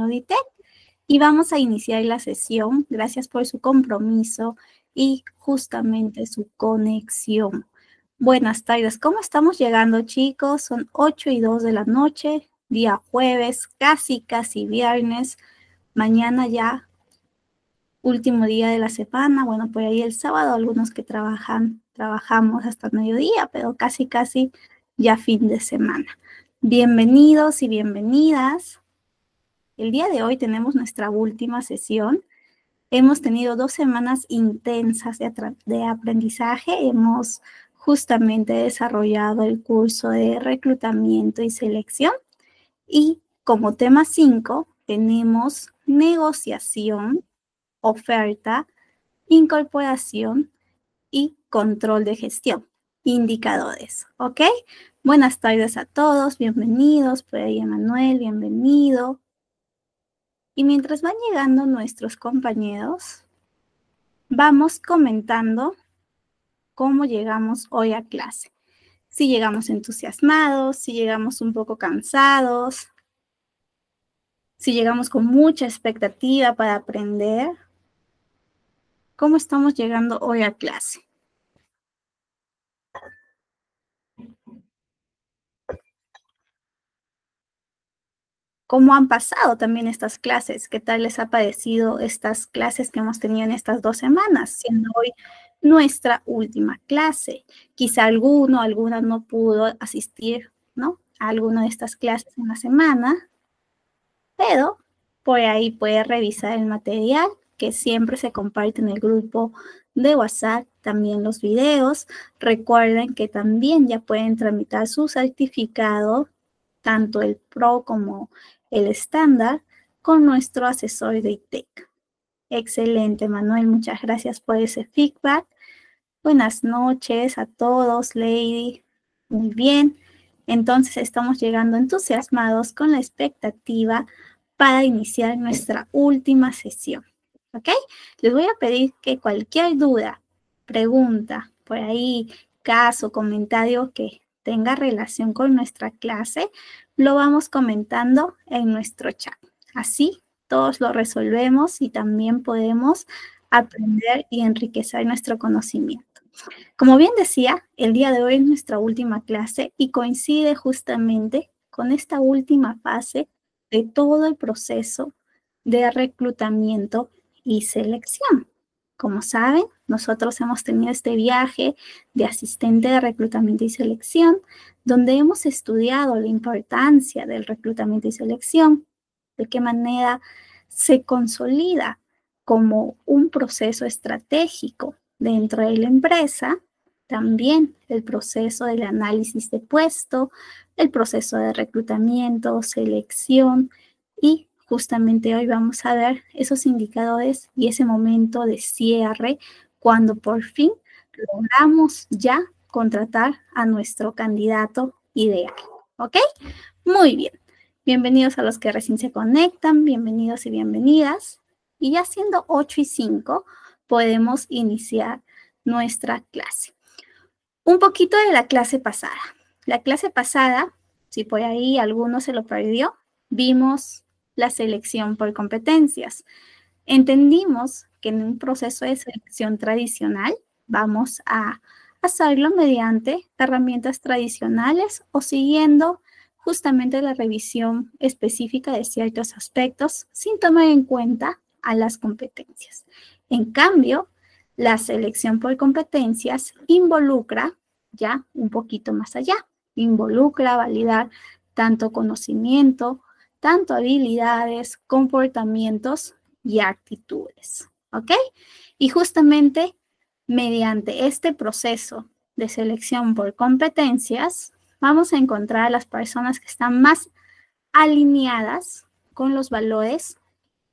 Auditec y vamos a iniciar la sesión. Gracias por su compromiso y justamente su conexión. Buenas tardes, ¿cómo estamos llegando, chicos? Son 8:02 de la noche, día jueves, casi viernes. Mañana ya, último día de la semana. Bueno, por ahí el sábado, algunos que trabajamos hasta mediodía, pero casi ya fin de semana. Bienvenidos y bienvenidas. El día de hoy tenemos nuestra última sesión. Hemos tenido 2 semanas intensas de aprendizaje. Hemos justamente desarrollado el curso de reclutamiento y selección. Y como tema 5 tenemos negociación, oferta, incorporación y control de gestión. Indicadores, ¿ok? Buenas tardes a todos, bienvenidos. Por ahí Emanuel, bienvenido. Y mientras van llegando nuestros compañeros, vamos comentando cómo llegamos hoy a clase. Si llegamos entusiasmados, si llegamos un poco cansados, si llegamos con mucha expectativa para aprender. ¿Cómo estamos llegando hoy a clase? ¿Cómo han pasado también estas clases? ¿Qué tal les ha parecido estas clases que hemos tenido en estas 2 semanas? Siendo hoy nuestra última clase. Quizá alguna no pudo asistir, ¿no?, a alguna de estas clases en la semana, pero por ahí puede revisar el material que siempre se comparte en el grupo de WhatsApp, también los videos. Recuerden que también ya pueden tramitar su certificado, tanto el Pro como el estándar, con nuestro asesor de ITEC. Excelente, Manuel, muchas gracias por ese feedback. Buenas noches a todos, Lady. Muy bien, entonces estamos llegando entusiasmados con la expectativa para iniciar nuestra última sesión, ¿ok? Les voy a pedir que cualquier duda, pregunta, por ahí, caso, comentario que tenga relación con nuestra clase, lo vamos comentando en nuestro chat. Así todos lo resolvemos y también podemos aprender y enriquecer nuestro conocimiento. Como bien decía, el día de hoy es nuestra última clase y coincide justamente con esta última fase de todo el proceso de reclutamiento y selección. Como saben, nosotros hemos tenido este viaje de asistente de reclutamiento y selección, donde hemos estudiado la importancia del reclutamiento y selección, de qué manera se consolida como un proceso estratégico dentro de la empresa, también el proceso del análisis de puesto, el proceso de reclutamiento, selección, y justamente hoy vamos a ver esos indicadores y ese momento de cierre cuando por fin logramos ya contratar a nuestro candidato ideal, ¿ok? Muy bien. Bienvenidos a los que recién se conectan, bienvenidos y bienvenidas. Y ya siendo 8:05, podemos iniciar nuestra clase. Un poquito de la clase pasada. La clase pasada, si por ahí alguno se lo perdió, vimos la selección por competencias. Entendimos que en un proceso de selección tradicional vamos a hacerlo mediante herramientas tradicionales o siguiendo justamente la revisión específica de ciertos aspectos sin tomar en cuenta a las competencias. En cambio, la selección por competencias involucra ya un poquito más allá. Involucra validar tanto conocimiento, tanto habilidades, comportamientos y actitudes, ¿ok? Y justamente mediante este proceso de selección por competencias, vamos a encontrar a las personas que están más alineadas con los valores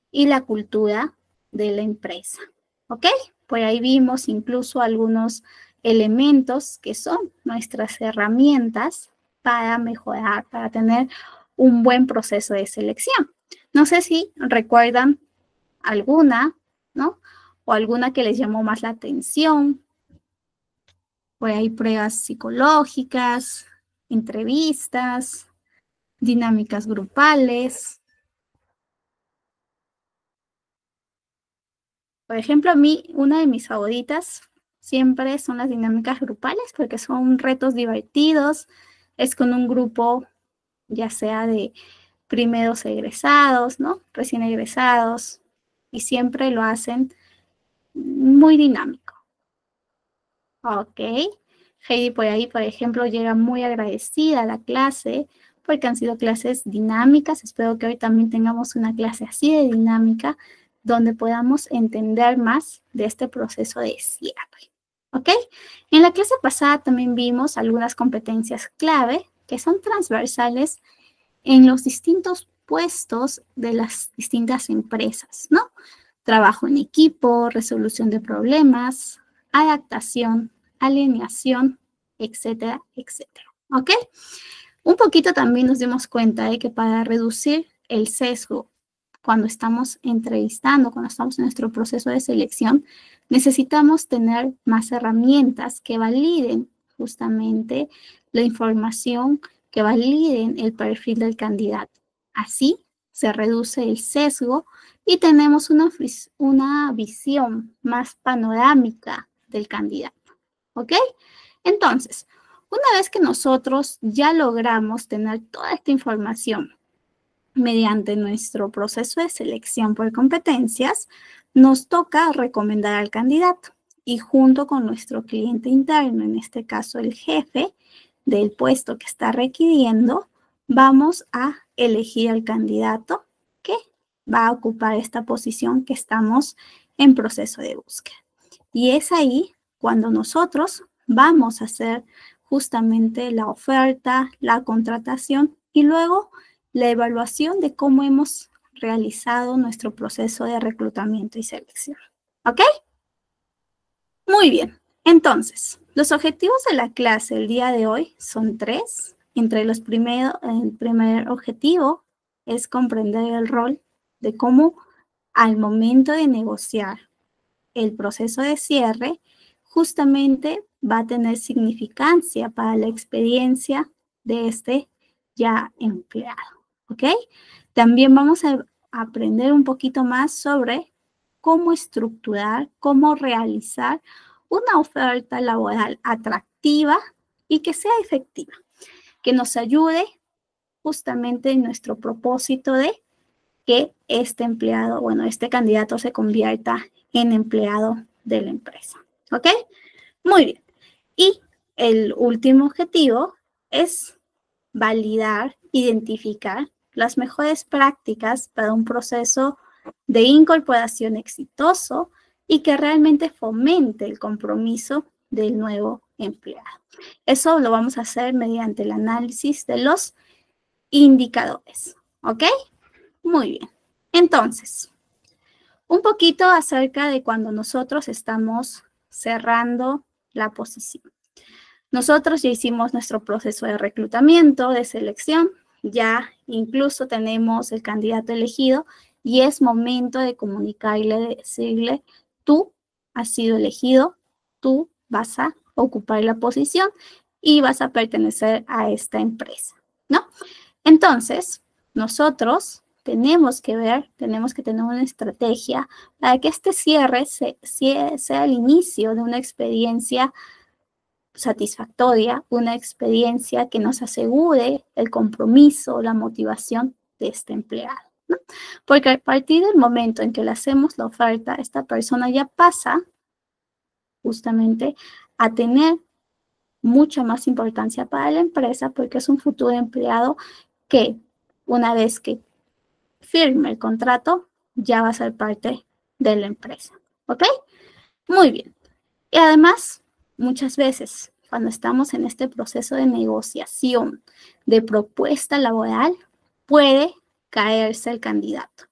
y la cultura de la empresa, ¿ok? Por ahí vimos incluso algunos elementos que son nuestras herramientas para mejorar, para tener un buen proceso de selección. No sé si recuerdan alguna, ¿no? O alguna que les llamó más la atención. Por ahí pruebas psicológicas, entrevistas, dinámicas grupales. Por ejemplo, a mí, una de mis favoritas siempre son las dinámicas grupales porque son retos divertidos, es con un grupo ya sea de primeros egresados, ¿no? Recién egresados, y siempre lo hacen muy dinámico. Ok. Heidi por ahí, por ejemplo, llega muy agradecida a la clase porque han sido clases dinámicas. Espero que hoy también tengamos una clase así de dinámica donde podamos entender más de este proceso de cierre. ¿Ok? En la clase pasada también vimos algunas competencias clave que son transversales en los distintos puestos de las distintas empresas, ¿no? Trabajo en equipo, resolución de problemas, adaptación, alineación, etcétera, etcétera. ¿Ok? Un poquito también nos dimos cuenta de que para reducir el sesgo cuando estamos entrevistando, cuando estamos en nuestro proceso de selección, necesitamos tener más herramientas que validen justamente la información, que validen el perfil del candidato. Así se reduce el sesgo y tenemos una visión más panorámica del candidato. ¿Ok? Entonces, una vez que nosotros ya logramos tener toda esta información mediante nuestro proceso de selección por competencias, nos toca recomendar al candidato y junto con nuestro cliente interno, en este caso el jefe del puesto que está requiriendo, vamos a elegir al candidato que va a ocupar esta posición que estamos en proceso de búsqueda. Y es ahí cuando nosotros vamos a hacer justamente la oferta, la contratación y luego la evaluación de cómo hemos realizado nuestro proceso de reclutamiento y selección. ¿Ok? Muy bien. Entonces, los objetivos de la clase el día de hoy son 3. Entre los el primer objetivo es comprender el rol de cómo al momento de negociar el proceso de cierre, justamente va a tener significancia para la experiencia de este ya empleado. ¿Ok? También vamos a aprender un poquito más sobre cómo estructurar, cómo realizar una oferta laboral atractiva y que sea efectiva, que nos ayude justamente en nuestro propósito de que este empleado, bueno, este candidato se convierta en empleado de la empresa. ¿Ok? Muy bien. Y el último objetivo es validar, identificar las mejores prácticas para un proceso de incorporación exitoso y que realmente fomente el compromiso del nuevo empleado. Eso lo vamos a hacer mediante el análisis de los indicadores. ¿Ok? Muy bien. Entonces, un poquito acerca de cuando nosotros estamos cerrando la posición. Nosotros ya hicimos nuestro proceso de reclutamiento, de selección, ya incluso tenemos el candidato elegido y es momento de comunicarle, decirle, tú has sido elegido, tú vas a ocupar la posición y vas a pertenecer a esta empresa, ¿no? Entonces, nosotros tenemos que tener una estrategia para que este cierre sea el inicio de una experiencia satisfactoria, una experiencia que nos asegure el compromiso, la motivación de este empleado, ¿no? Porque a partir del momento en que le hacemos la oferta, esta persona ya pasa justamente a tener mucha más importancia para la empresa porque es un futuro empleado que una vez que firme el contrato ya va a ser parte de la empresa. ¿Ok? Muy bien. Y además, muchas veces, cuando estamos en este proceso de negociación, de propuesta laboral, puede caerse el candidato.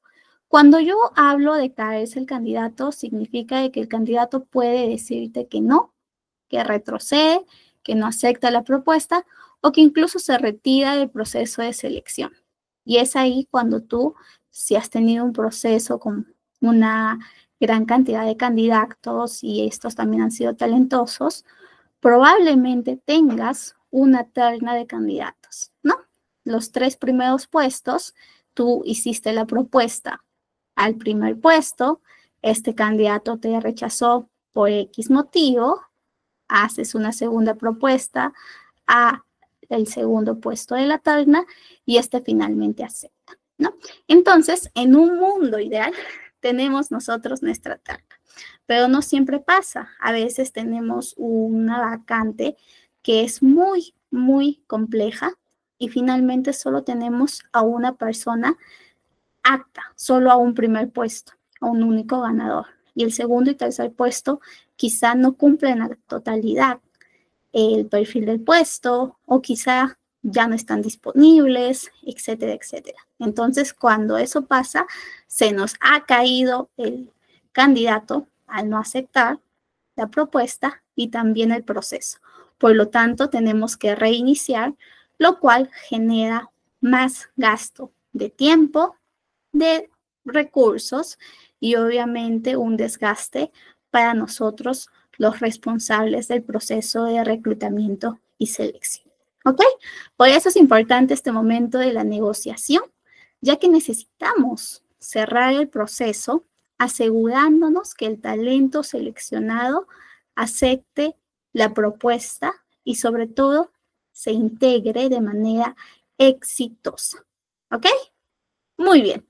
Cuando yo hablo de caerse el candidato, significa de que el candidato puede decirte que no, que retrocede, que no acepta la propuesta o que incluso se retira del proceso de selección. Y es ahí cuando tú, si has tenido un proceso con una gran cantidad de candidatos y estos también han sido talentosos, probablemente tengas una terna de candidatos, ¿no? Los 3 primeros puestos, tú hiciste la propuesta al primer puesto, este candidato te rechazó por X motivo, haces una segunda propuesta a el segundo puesto de la terna y este finalmente acepta, ¿no? Entonces, en un mundo ideal, tenemos nosotros nuestra terna, pero no siempre pasa. A veces tenemos una vacante que es muy, muy compleja y finalmente solo tenemos a una persona apta, solo a un primer puesto, a un único ganador. Y el segundo y tercer puesto quizá no cumplen a la totalidad el perfil del puesto o quizá ya no están disponibles, etcétera, etcétera. Entonces, cuando eso pasa, se nos ha caído el candidato al no aceptar la propuesta y también el proceso. Por lo tanto, tenemos que reiniciar, lo cual genera más gasto de tiempo, de recursos y obviamente un desgaste para nosotros, los responsables del proceso de reclutamiento y selección. ¿Ok? Por eso es importante este momento de la negociación, ya que necesitamos cerrar el proceso asegurándonos que el talento seleccionado acepte la propuesta y sobre todo se integre de manera exitosa. ¿Ok? Muy bien.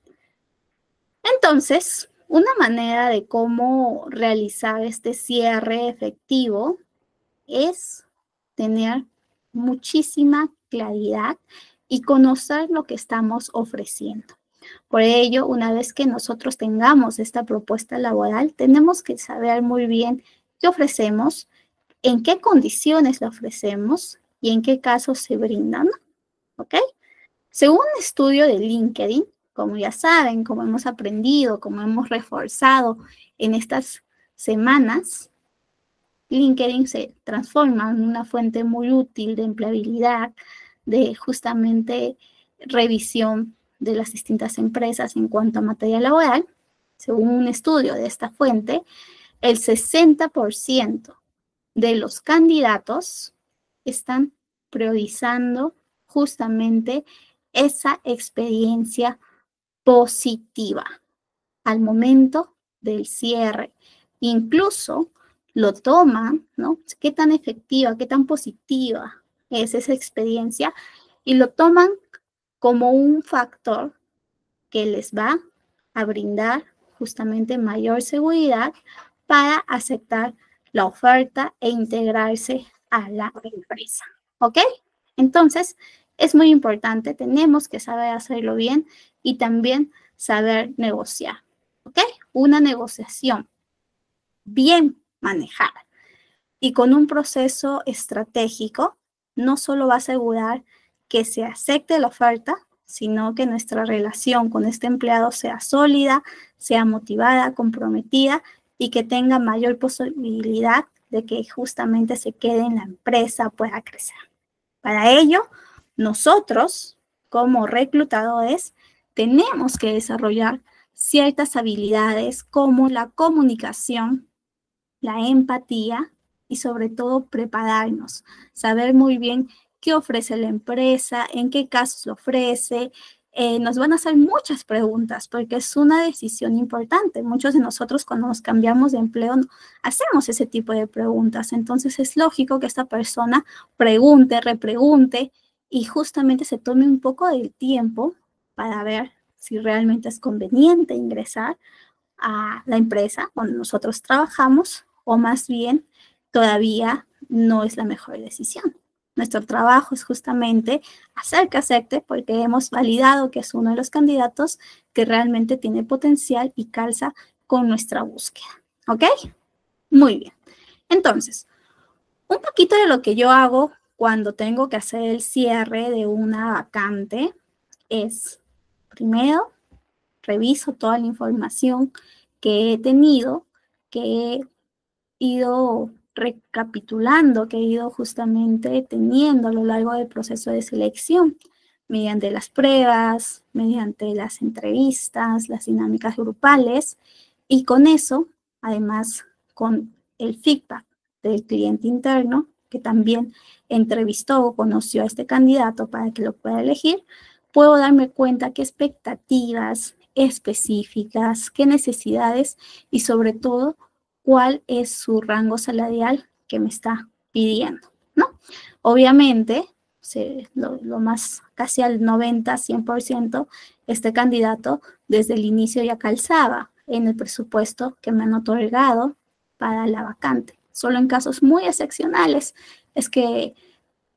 Entonces, una manera de cómo realizar este cierre efectivo es tener muchísima claridad y conocer lo que estamos ofreciendo. Por ello, una vez que nosotros tengamos esta propuesta laboral, tenemos que saber muy bien qué ofrecemos, en qué condiciones la ofrecemos y en qué casos se brindan, ¿ok? Según un estudio de LinkedIn, como ya saben, como hemos aprendido, como hemos reforzado en estas semanas, LinkedIn se transforma en una fuente muy útil de empleabilidad, de justamente revisión de las distintas empresas en cuanto a materia laboral. Según un estudio de esta fuente, el 60% de los candidatos están priorizando justamente esa experiencia positiva al momento del cierre. Incluso lo toman, ¿no? ¿Qué tan efectiva, qué tan positiva es esa experiencia? Y lo toman como un factor que les va a brindar justamente mayor seguridad para aceptar la oferta e integrarse a la empresa. ¿Ok? Entonces, es muy importante, tenemos que saber hacerlo bien y también saber negociar. ¿Ok? Una negociación bien manejada y con un proceso estratégico no solo va a asegurar que se acepte la oferta, sino que nuestra relación con este empleado sea sólida, sea motivada, comprometida y que tenga mayor posibilidad de que justamente se quede en la empresa, pueda crecer. Para ello, nosotros, como reclutadores, tenemos que desarrollar ciertas habilidades como la comunicación, la empatía y sobre todo prepararnos, saber muy bien qué ofrece la empresa, en qué casos lo ofrece. Nos van a hacer muchas preguntas porque es una decisión importante. Muchos de nosotros cuando nos cambiamos de empleo hacemos ese tipo de preguntas. Entonces es lógico que esta persona pregunte, repregunte y justamente se tome un poco del tiempo para ver si realmente es conveniente ingresar a la empresa donde nosotros trabajamos o más bien todavía no es la mejor decisión. Nuestro trabajo es justamente hacer que acepte porque hemos validado que es uno de los candidatos que realmente tiene potencial y calza con nuestra búsqueda. ¿Ok? Muy bien. Entonces, un poquito de lo que yo hago cuando tengo que hacer el cierre de una vacante es, primero, reviso toda la información que he tenido, que he ido recapitulando, que he ido justamente teniendo a lo largo del proceso de selección, mediante las pruebas, mediante las entrevistas, las dinámicas grupales, y con eso, además, con el feedback del cliente interno, que también entrevistó o conoció a este candidato para que lo pueda elegir, puedo darme cuenta qué expectativas, específicas, qué necesidades y sobre todo cuál es su rango salarial que me está pidiendo, ¿no? Obviamente, lo más, casi al 90, 100%, este candidato desde el inicio ya calzaba en el presupuesto que me han otorgado para la vacante. Solo en casos muy excepcionales es que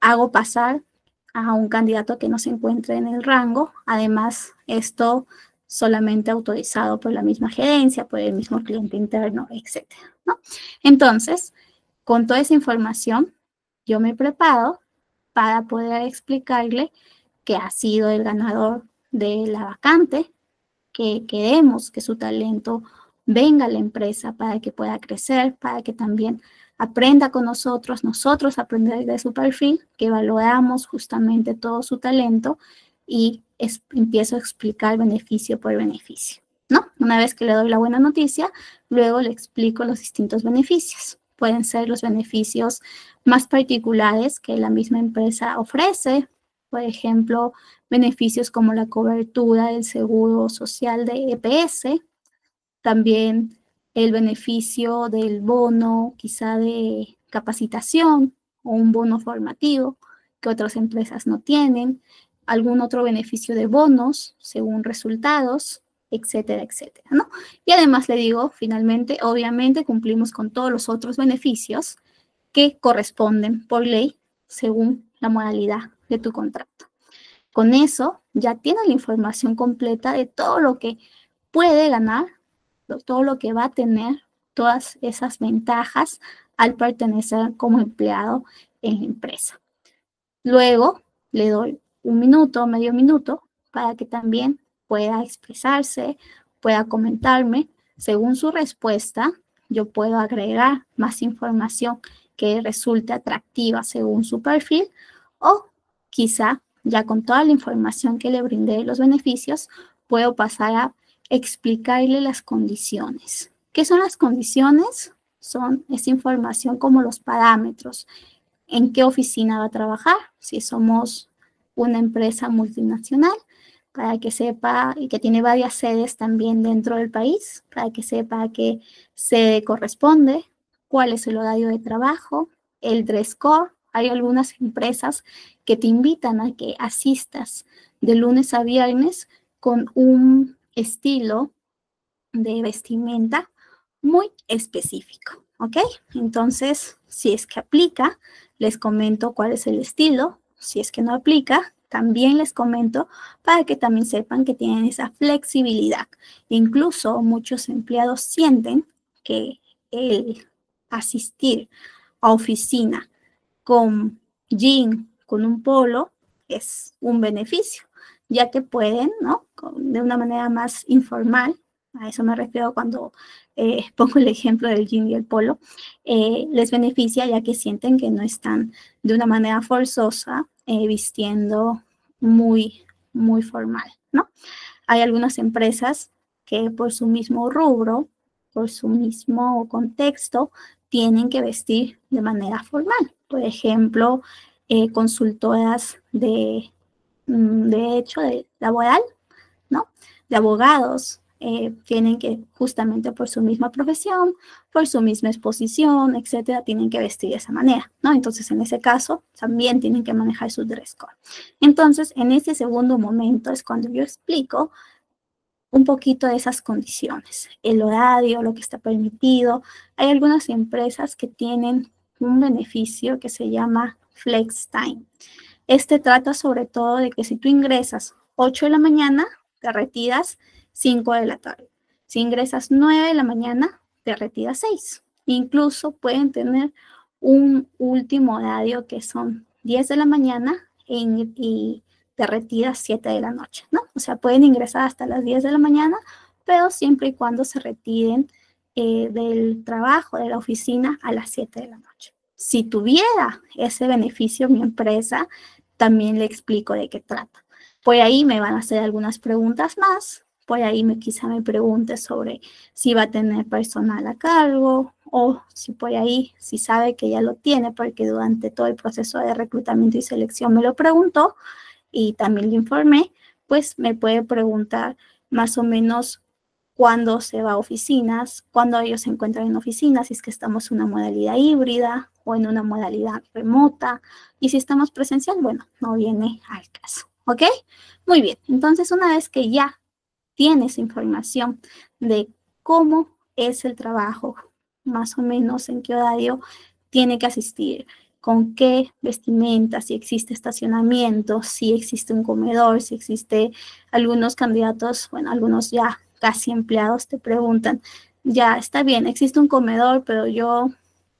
hago pasar a un candidato que no se encuentre en el rango. Además, esto solamente autorizado por la misma gerencia, por el mismo cliente interno, etcétera, ¿no? Entonces, con toda esa información, yo me preparo para poder explicarle que ha sido el ganador de la vacante, que queremos que su talento venga a la empresa para que pueda crecer, para que también aprenda con nosotros aprender de su perfil, que valoramos justamente todo su talento y empiezo a explicar beneficio por beneficio, ¿no? Una vez que le doy la buena noticia, luego le explico los distintos beneficios. Pueden ser los beneficios más particulares que la misma empresa ofrece, por ejemplo, beneficios como la cobertura del seguro social de EPS, también el beneficio del bono quizá de capacitación o un bono formativo que otras empresas no tienen, algún otro beneficio de bonos según resultados, etcétera, etcétera, ¿no? Y además le digo, finalmente, obviamente cumplimos con todos los otros beneficios que corresponden por ley según la modalidad de tu contrato. Con eso ya tiene la información completa de todo lo que puede ganar, todo lo que va a tener, todas esas ventajas al pertenecer como empleado en la empresa. Luego le doy un minuto, medio minuto, para que también pueda expresarse, pueda comentarme. Según su respuesta, yo puedo agregar más información que resulte atractiva según su perfil o quizá ya con toda la información que le brindé de los beneficios, puedo pasar a explicarle las condiciones. ¿Qué son las condiciones? Son esa información como los parámetros. ¿En qué oficina va a trabajar? Si somos una empresa multinacional, para que sepa y que tiene varias sedes también dentro del país, para que sepa a qué sede corresponde, cuál es el horario de trabajo, el dress code. Hay algunas empresas que te invitan a que asistas de lunes a viernes con un estilo de vestimenta muy específico, ¿ok? Entonces, si es que aplica, les comento cuál es el estilo. Si es que no aplica, también les comento para que también sepan que tienen esa flexibilidad. Incluso muchos empleados sienten que el asistir a oficina con jean, con un polo, es un beneficio, ya que pueden, ¿no? De una manera más informal, a eso me refiero cuando pongo el ejemplo del jean y el polo, les beneficia ya que sienten que no están de una manera forzosa vistiendo muy, muy formal, ¿no? Hay algunas empresas que por su mismo rubro, por su mismo contexto, tienen que vestir de manera formal. Por ejemplo, consultoras de hecho laboral, ¿no? De abogados, tienen que justamente por su misma profesión, por su misma exposición, etcétera, tienen que vestir de esa manera, ¿no? Entonces, en ese caso, también tienen que manejar su dress code. Entonces, en ese segundo momento es cuando yo explico un poquito de esas condiciones, el horario, lo que está permitido. Hay algunas empresas que tienen un beneficio que se llama Flex Time. Este trata sobre todo de que si tú ingresas 8 de la mañana, te retiras 5 de la tarde. Si ingresas 9 de la mañana, te retiras 6. Incluso pueden tener un último horario que son 10 de la mañana y te retiras 7 de la noche, ¿no? O sea, pueden ingresar hasta las 10 de la mañana, pero siempre y cuando se retiren del trabajo, de la oficina, a las 7 de la noche. Si tuviera ese beneficio mi empresa, también le explico de qué trata. Por ahí me van a hacer algunas preguntas más, por ahí quizá me pregunte sobre si va a tener personal a cargo o si por ahí, si sabe que ya lo tiene, porque durante todo el proceso de reclutamiento y selección me lo preguntó y también le informé, pues me puede preguntar más o menos cuándo se va a oficinas, cuándo ellos se encuentran en oficinas, si es que estamos en una modalidad híbrida o en una modalidad remota. Y si estamos presencial, bueno, no viene al caso. ¿Ok? Muy bien. Entonces, una vez que ya tienes información de cómo es el trabajo, más o menos en qué horario tiene que asistir, con qué vestimenta, si existe estacionamiento, si existe un comedor, si existe algunos candidatos, bueno, algunos ya casi empleados te preguntan, ya está bien, existe un comedor, pero yo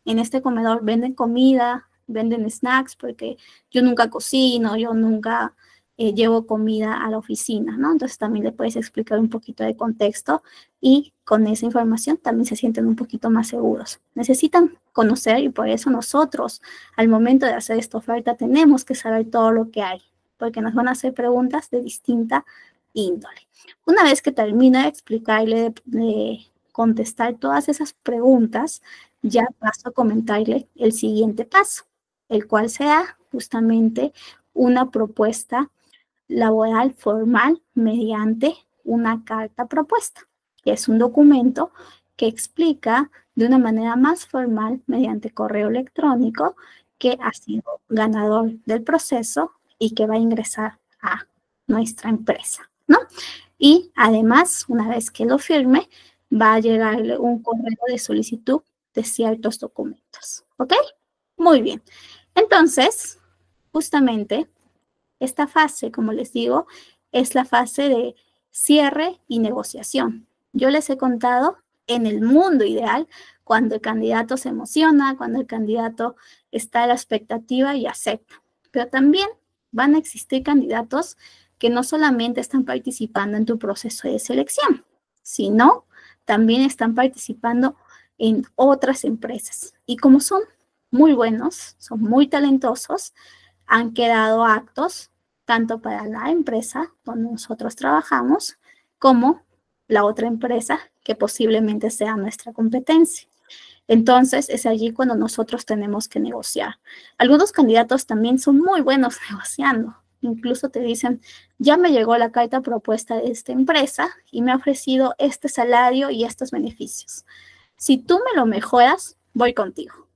en este comedor venden comida, venden snacks, porque yo nunca cocino, yo nunca llevo comida a la oficina, ¿no? Entonces también le puedes explicar un poquito de contexto y con esa información también se sienten un poquito más seguros. Necesitan conocer y por eso nosotros al momento de hacer esta oferta tenemos que saber todo lo que hay, porque nos van a hacer preguntas de distinta índole. Una vez que termine de explicarle, de contestar todas esas preguntas, ya paso a comentarle el siguiente paso, el cual sea justamente una propuesta laboral formal mediante una carta propuesta, que es un documento que explica de una manera más formal mediante correo electrónico que ha sido ganador del proceso y que va a ingresar a nuestra empresa, ¿no? Y además, una vez que lo firme, va a llegarle un correo de solicitud de ciertos documentos, ¿ok? Muy bien. Entonces, justamente esta fase, como les digo, es la fase de cierre y negociación. Yo les he contado en el mundo ideal, cuando el candidato se emociona, cuando el candidato está a la expectativa y acepta. Pero también van a existir candidatos que no solamente están participando en tu proceso de selección, sino también están participando en otras empresas. Y como son muy buenos, son muy talentosos, han quedado aptos tanto para la empresa donde nosotros trabajamos como la otra empresa que posiblemente sea nuestra competencia. Entonces, es allí cuando nosotros tenemos que negociar. Algunos candidatos también son muy buenos negociando. Incluso te dicen, ya me llegó la carta propuesta de esta empresa y me ha ofrecido este salario y estos beneficios. Si tú me lo mejoras, voy contigo.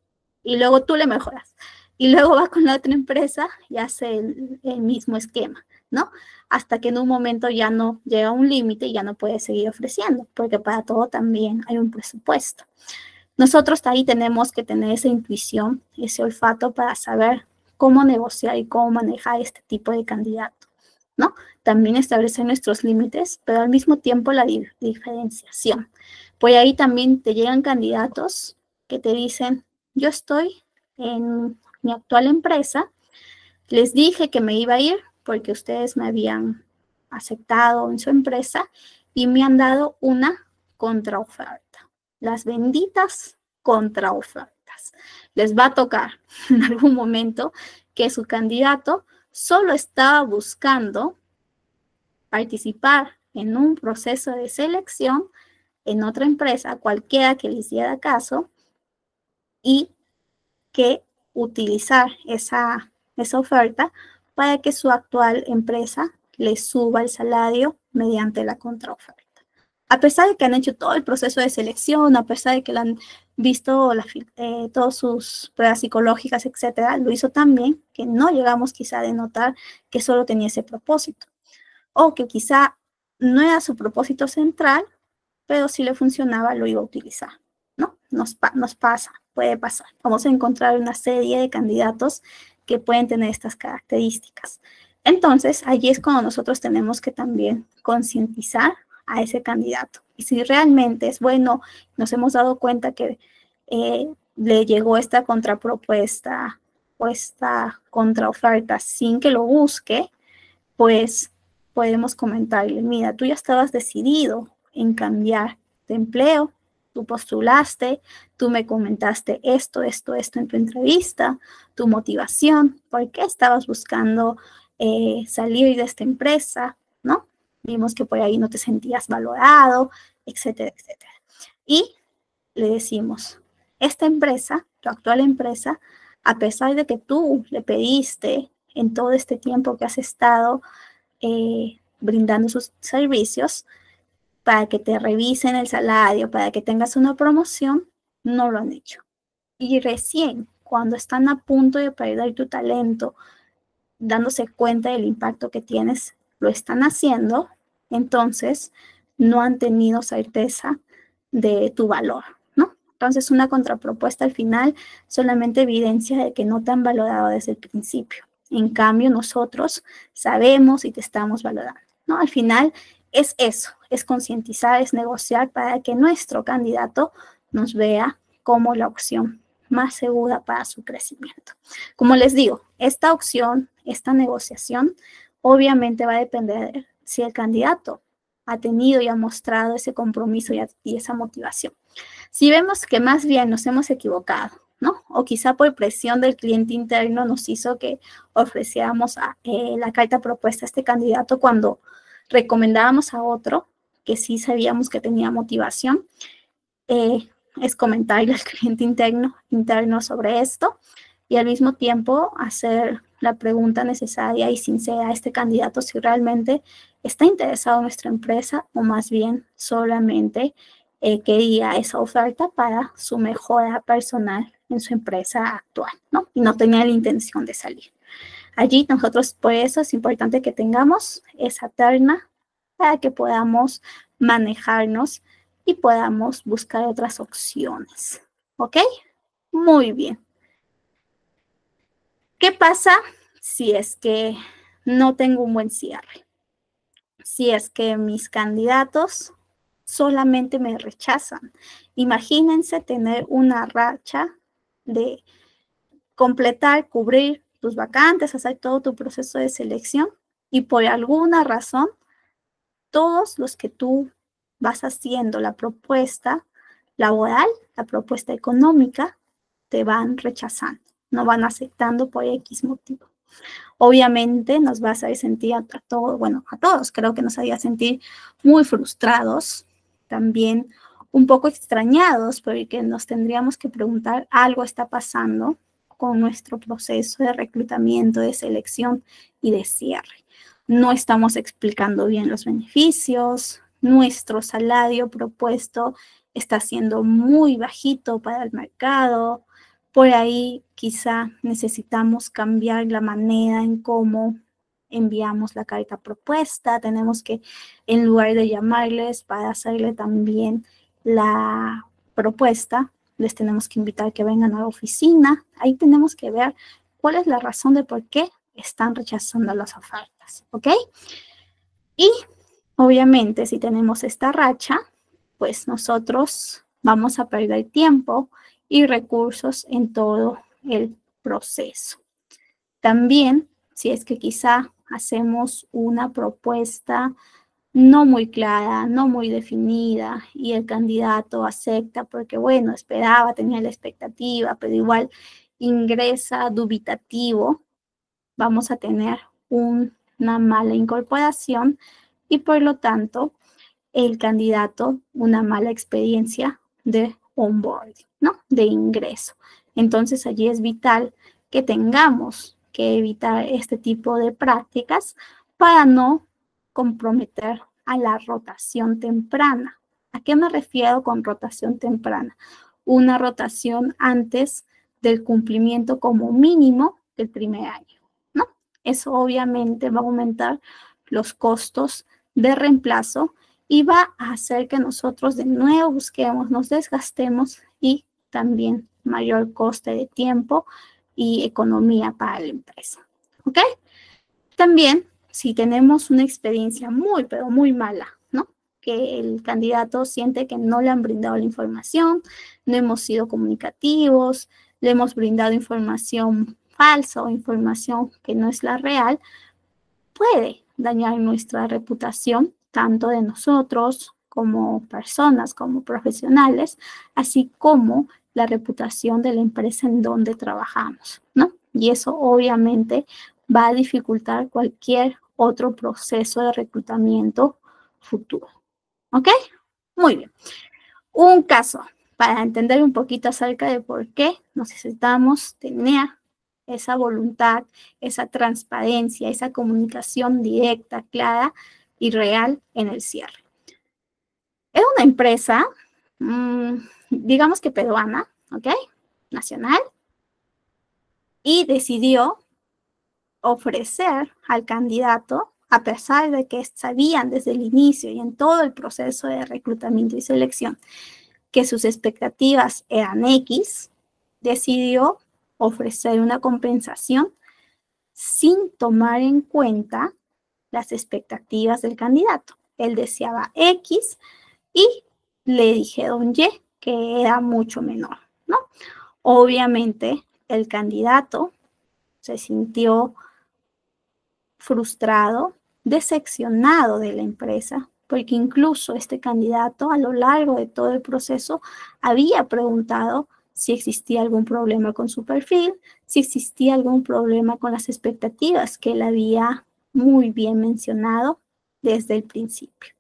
Y luego tú le mejoras. Y luego va con la otra empresa y hace el mismo esquema, ¿no? Hasta que en un momento ya no llega a un límite y ya no puede seguir ofreciendo, porque para todo también hay un presupuesto. Nosotros ahí tenemos que tener esa intuición, ese olfato para saber cómo negociar y cómo manejar este tipo de candidato, ¿no? También establecer nuestros límites, pero al mismo tiempo la diferenciación. Por ahí también te llegan candidatos que te dicen, yo estoy en mi actual empresa, les dije que me iba a ir porque ustedes me habían aceptado en su empresa y me han dado una contraoferta. Las benditas contraofertas. Les va a tocar en algún momento que su candidato solo estaba buscando participar en un proceso de selección en otra empresa, cualquiera que le hiciera caso, y que utilizar esa oferta para que su actual empresa le suba el salario mediante la contraoferta. A pesar de que han hecho todo el proceso de selección, a pesar de que le han visto todas sus pruebas psicológicas, etcétera, lo hizo tan bien que no llegamos quizá a denotar que solo tenía ese propósito. O que quizá no era su propósito central, pero si le funcionaba, lo iba a utilizar, ¿no? Nos pasa, puede pasar. Vamos a encontrar una serie de candidatos que pueden tener estas características. Entonces, allí es cuando nosotros tenemos que también concientizar a ese candidato. Y si realmente es bueno, nos hemos dado cuenta que le llegó esta contrapropuesta o esta contraoferta sin que lo busque, pues podemos comentarle, mira, tú ya estabas decidido en cambiar de empleo, tú postulaste, tú me comentaste esto en tu entrevista, tu motivación, por qué estabas buscando salir de esta empresa, ¿no? Vimos que por ahí no te sentías valorado, etcétera, etcétera. Y le decimos, esta empresa, tu actual empresa, a pesar de que tú le pediste en todo este tiempo que has estado brindando sus servicios, para que te revisen el salario, para que tengas una promoción, no lo han hecho. Y recién, cuando están a punto de perder tu talento, dándose cuenta del impacto que tienes, lo están haciendo, entonces no han tenido certeza de tu valor, ¿no? Entonces una contrapropuesta al final solamente evidencia de que no te han valorado desde el principio. En cambio, nosotros sabemos y te estamos valorando, ¿no? Al final es eso, es concientizar, es negociar para que nuestro candidato nos vea como la opción más segura para su crecimiento. Como les digo, esta opción, esta negociación, obviamente va a depender si el candidato ha tenido y ha mostrado ese compromiso y esa motivación. Si vemos que más bien nos hemos equivocado, ¿no? O quizá por presión del cliente interno nos hizo que ofreciéramos la carta propuesta a este candidato cuando recomendábamos a otro que sí sabíamos que tenía motivación, es comentarle al cliente interno sobre esto y al mismo tiempo hacer la pregunta necesaria y sincera a este candidato si realmente está interesado en nuestra empresa o más bien solamente quería esa oferta para su mejora personal en su empresa actual, ¿no? Y no tenía la intención de salir. Allí nosotros, por eso es importante que tengamos esa terna para que podamos manejarnos y podamos buscar otras opciones. ¿Ok? Muy bien. ¿Qué pasa si es que no tengo un buen cierre? Si es que mis candidatos solamente me rechazan. Imagínense tener una racha de completar, cubrir tus vacantes, hacer todo tu proceso de selección y por alguna razón, todos los que tú vas haciendo la propuesta laboral, la propuesta económica, te van rechazando, no van aceptando por X motivo. Obviamente nos va a hacer sentir a todos, bueno, a todos creo que nos haría sentir muy frustrados, también un poco extrañados, porque nos tendríamos que preguntar, algo está pasando con nuestro proceso de reclutamiento, de selección y de cierre. No estamos explicando bien los beneficios, nuestro salario propuesto está siendo muy bajito para el mercado. Por ahí quizá necesitamos cambiar la manera en cómo enviamos la carta propuesta. Tenemos que, en lugar de llamarles para hacerle también la propuesta, les tenemos que invitar a que vengan a la oficina. Ahí tenemos que ver cuál es la razón de por qué están rechazando las ofertas, ¿ok? Y obviamente si tenemos esta racha, pues nosotros vamos a perder tiempo y recursos en todo el proceso. También, si es que quizá hacemos una propuesta no muy clara, no muy definida, y el candidato acepta porque, bueno, esperaba, tenía la expectativa, pero igual ingresa dubitativo, vamos a tener una mala incorporación y por lo tanto el candidato una mala experiencia de onboarding, ¿no? De ingreso. Entonces allí es vital que tengamos que evitar este tipo de prácticas para no comprometer a la rotación temprana. ¿A qué me refiero con rotación temprana? Una rotación antes del cumplimiento como mínimo del primer año, ¿no? Eso obviamente va a aumentar los costos de reemplazo y va a hacer que nosotros de nuevo busquemos, nos desgastemos y también mayor coste de tiempo y economía para la empresa. ¿Ok? También, si tenemos una experiencia muy, pero muy mala, ¿no? Que el candidato siente que no le han brindado la información, no hemos sido comunicativos, le hemos brindado información falsa o información que no es la real, puede dañar nuestra reputación, tanto de nosotros como personas, como profesionales, así como la reputación de la empresa en donde trabajamos, ¿no? Y eso obviamente va a dificultar cualquier otro proceso de reclutamiento futuro. ¿Ok? Muy bien. Un caso para entender un poquito acerca de por qué necesitamos tener esa voluntad, esa transparencia, esa comunicación directa, clara y real en el cierre. Era una empresa, digamos que peruana, ¿ok? Nacional, y decidió ofrecer al candidato, a pesar de que sabían desde el inicio y en todo el proceso de reclutamiento y selección que sus expectativas eran X, decidió ofrecer una compensación sin tomar en cuenta las expectativas del candidato. Él deseaba X y le dijeron Y, que era mucho menor, ¿no? Obviamente, el candidato se sintió frustrado, decepcionado de la empresa, porque incluso este candidato a lo largo de todo el proceso había preguntado si existía algún problema con su perfil, si existía algún problema con las expectativas que él había muy bien mencionado desde el principio.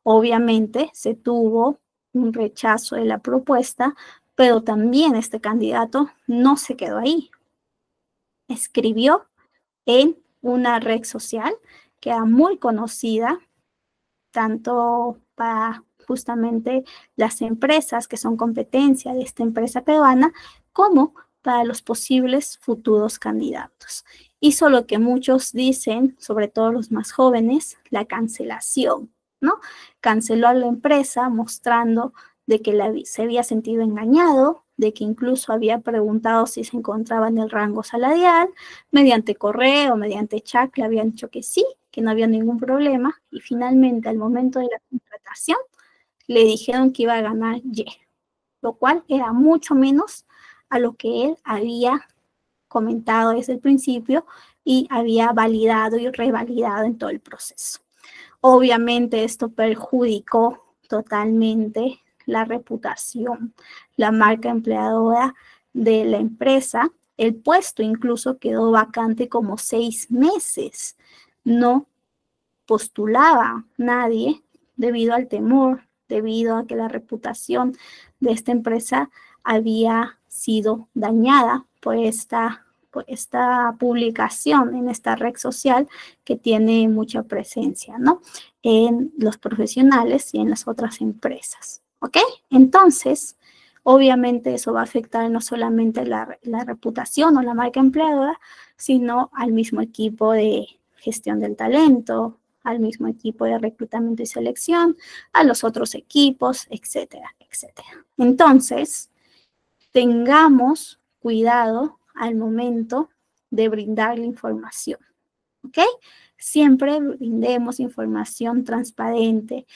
Obviamente se tuvo un rechazo de la propuesta, pero también este candidato no se quedó ahí. Escribió en una red social que era muy conocida, tanto para justamente las empresas que son competencia de esta empresa peruana, como para los posibles futuros candidatos. Hizo lo que muchos dicen, sobre todo los más jóvenes, la cancelación, ¿no? Canceló a la empresa mostrando de que se había sentido engañado, de que incluso había preguntado si se encontraba en el rango salarial, mediante correo, mediante chat, le habían dicho que sí, que no había ningún problema, y finalmente al momento de la contratación le dijeron que iba a ganar Y, lo cual era mucho menos a lo que él había comentado desde el principio y había validado y revalidado en todo el proceso. Obviamente esto perjudicó totalmente la reputación, la marca empleadora de la empresa. El puesto incluso quedó vacante como 6 meses. No postulaba nadie debido al temor, debido a que la reputación de esta empresa había sido dañada por esta publicación en esta red social que tiene mucha presencia, ¿no? En los profesionales y en las otras empresas, ¿ok? Entonces, obviamente eso va a afectar no solamente la reputación o la marca empleadora, sino al mismo equipo de gestión del talento, al mismo equipo de reclutamiento y selección, a los otros equipos, etcétera, etcétera. Entonces, tengamos cuidado al momento de brindar la información, ¿ok? Siempre brindemos información transparente,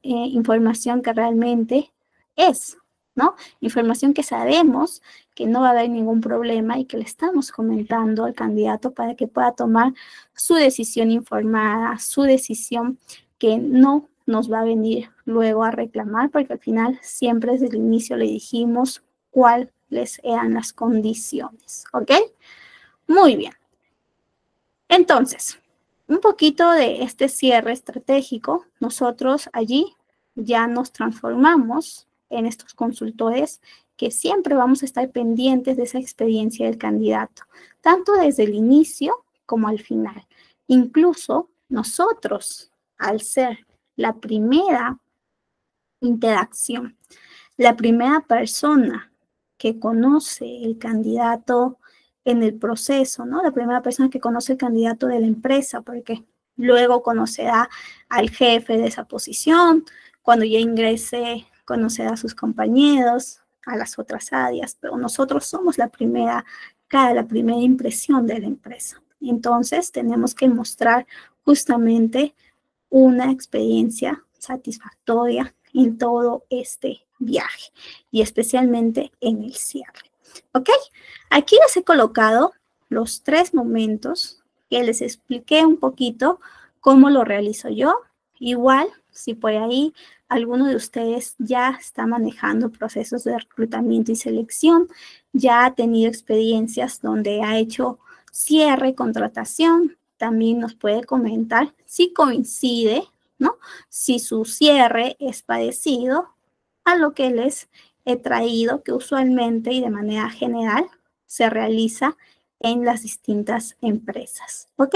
información que realmente es, ¿no? Información que sabemos que no va a haber ningún problema y que le estamos comentando al candidato para que pueda tomar su decisión informada, su decisión que no nos va a venir luego a reclamar, porque al final siempre desde el inicio le dijimos cuáles eran las condiciones, ¿ok? Muy bien. Entonces, un poquito de este cierre estratégico, nosotros allí ya nos transformamos en estos consultores que siempre vamos a estar pendientes de esa experiencia del candidato, tanto desde el inicio como al final. Incluso nosotros, al ser la primera interacción, la primera persona que conoce el candidato en el proceso, ¿no? La primera persona que conoce el candidato de la empresa, porque luego conocerá al jefe de esa posición, cuando ya ingrese, conocerá a sus compañeros, a las otras áreas, pero nosotros somos la primera cara, la primera impresión de la empresa. Entonces, tenemos que mostrar justamente una experiencia satisfactoria en todo este viaje y especialmente en el cierre. ¿Ok? Aquí les he colocado los 3 momentos que les expliqué un poquito cómo lo realizo yo. Igual, si por ahí alguno de ustedes ya está manejando procesos de reclutamiento y selección, ya ha tenido experiencias donde ha hecho cierre, contratación, también nos puede comentar si coincide, ¿no? Si su cierre es parecido a lo que les he traído, que usualmente y de manera general se realiza en las distintas empresas, ¿ok?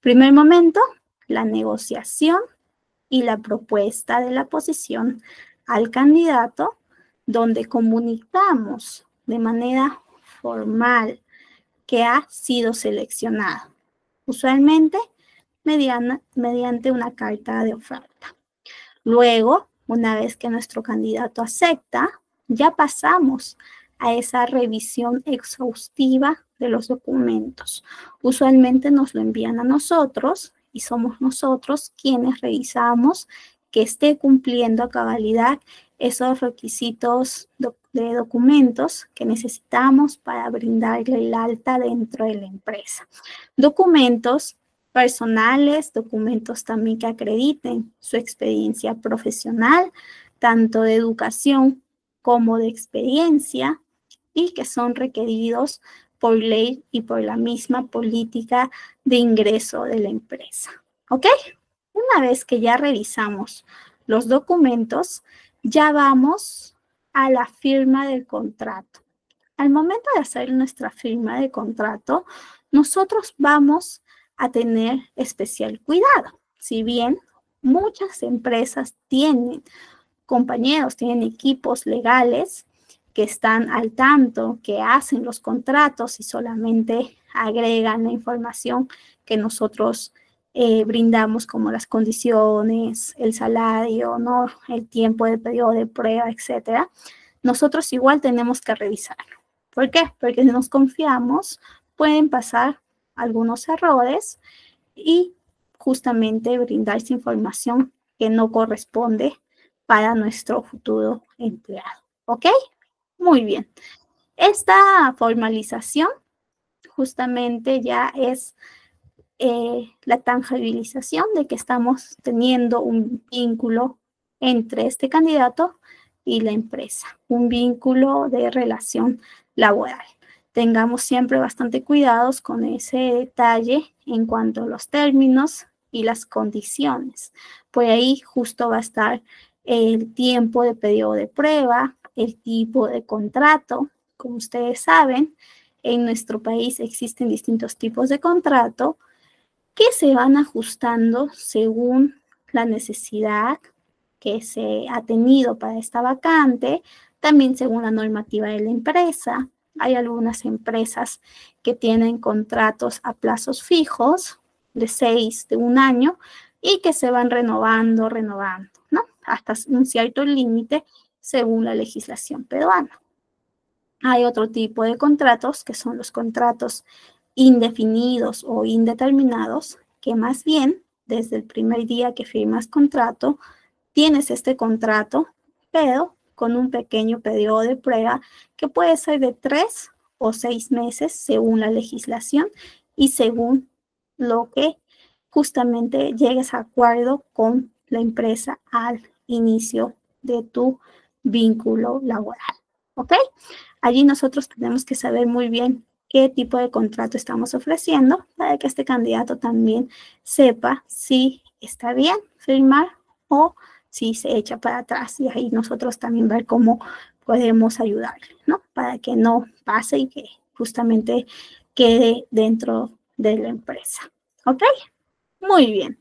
Primer momento, la negociación y la propuesta de la posición al candidato, donde comunicamos de manera formal que ha sido seleccionado, usualmente mediante una carta de oferta. Luego, una vez que nuestro candidato acepta, ya pasamos a esa revisión exhaustiva de los documentos. Usualmente nos lo envían a nosotros y somos nosotros quienes revisamos que esté cumpliendo a cabalidad esos requisitos de documentos que necesitamos para brindarle el alta dentro de la empresa. Documentos personales, documentos también que acrediten su experiencia profesional, tanto de educación como de experiencia, y que son requeridos por ley y por la misma política de ingreso de la empresa. ¿Ok? Una vez que ya revisamos los documentos, ya vamos a la firma del contrato. Al momento de hacer nuestra firma de contrato, nosotros vamos a tener especial cuidado. Si bien muchas empresas tienen compañeros, tienen equipos legales que están al tanto, que hacen los contratos y solamente agregan la información que nosotros brindamos, como las condiciones, el salario, ¿no? El tiempo del periodo de prueba, etcétera. Nosotros igual tenemos que revisarlo. ¿Por qué? Porque si nos confiamos, pueden pasar algunos errores y justamente brindarse información que no corresponde para nuestro futuro empleado. ¿Ok? Muy bien. Esta formalización justamente ya es la tangibilización de que estamos teniendo un vínculo entre este candidato y la empresa, un vínculo de relación laboral. Tengamos siempre bastante cuidados con ese detalle en cuanto a los términos y las condiciones. Pues ahí justo va a estar el tiempo de periodo de prueba, el tipo de contrato. Como ustedes saben, en nuestro país existen distintos tipos de contrato que se van ajustando según la necesidad que se ha tenido para esta vacante, también según la normativa de la empresa. Hay algunas empresas que tienen contratos a plazos fijos de 6, de 1 año, y que se van renovando, ¿no? Hasta un cierto límite según la legislación peruana. Hay otro tipo de contratos que son los contratos indefinidos o indeterminados, que más bien desde el primer día que firmas contrato, tienes este contrato, pero con un pequeño periodo de prueba que puede ser de 3 o 6 meses según la legislación y según lo que justamente llegues a acuerdo con la empresa al inicio de tu vínculo laboral. ¿Ok? Allí nosotros tenemos que saber muy bien qué tipo de contrato estamos ofreciendo para que este candidato también sepa si está bien firmar o si se echa para atrás, y ahí nosotros también ver cómo podemos ayudarle, ¿no? Para que no pase y que justamente quede dentro de la empresa. ¿Ok? Muy bien.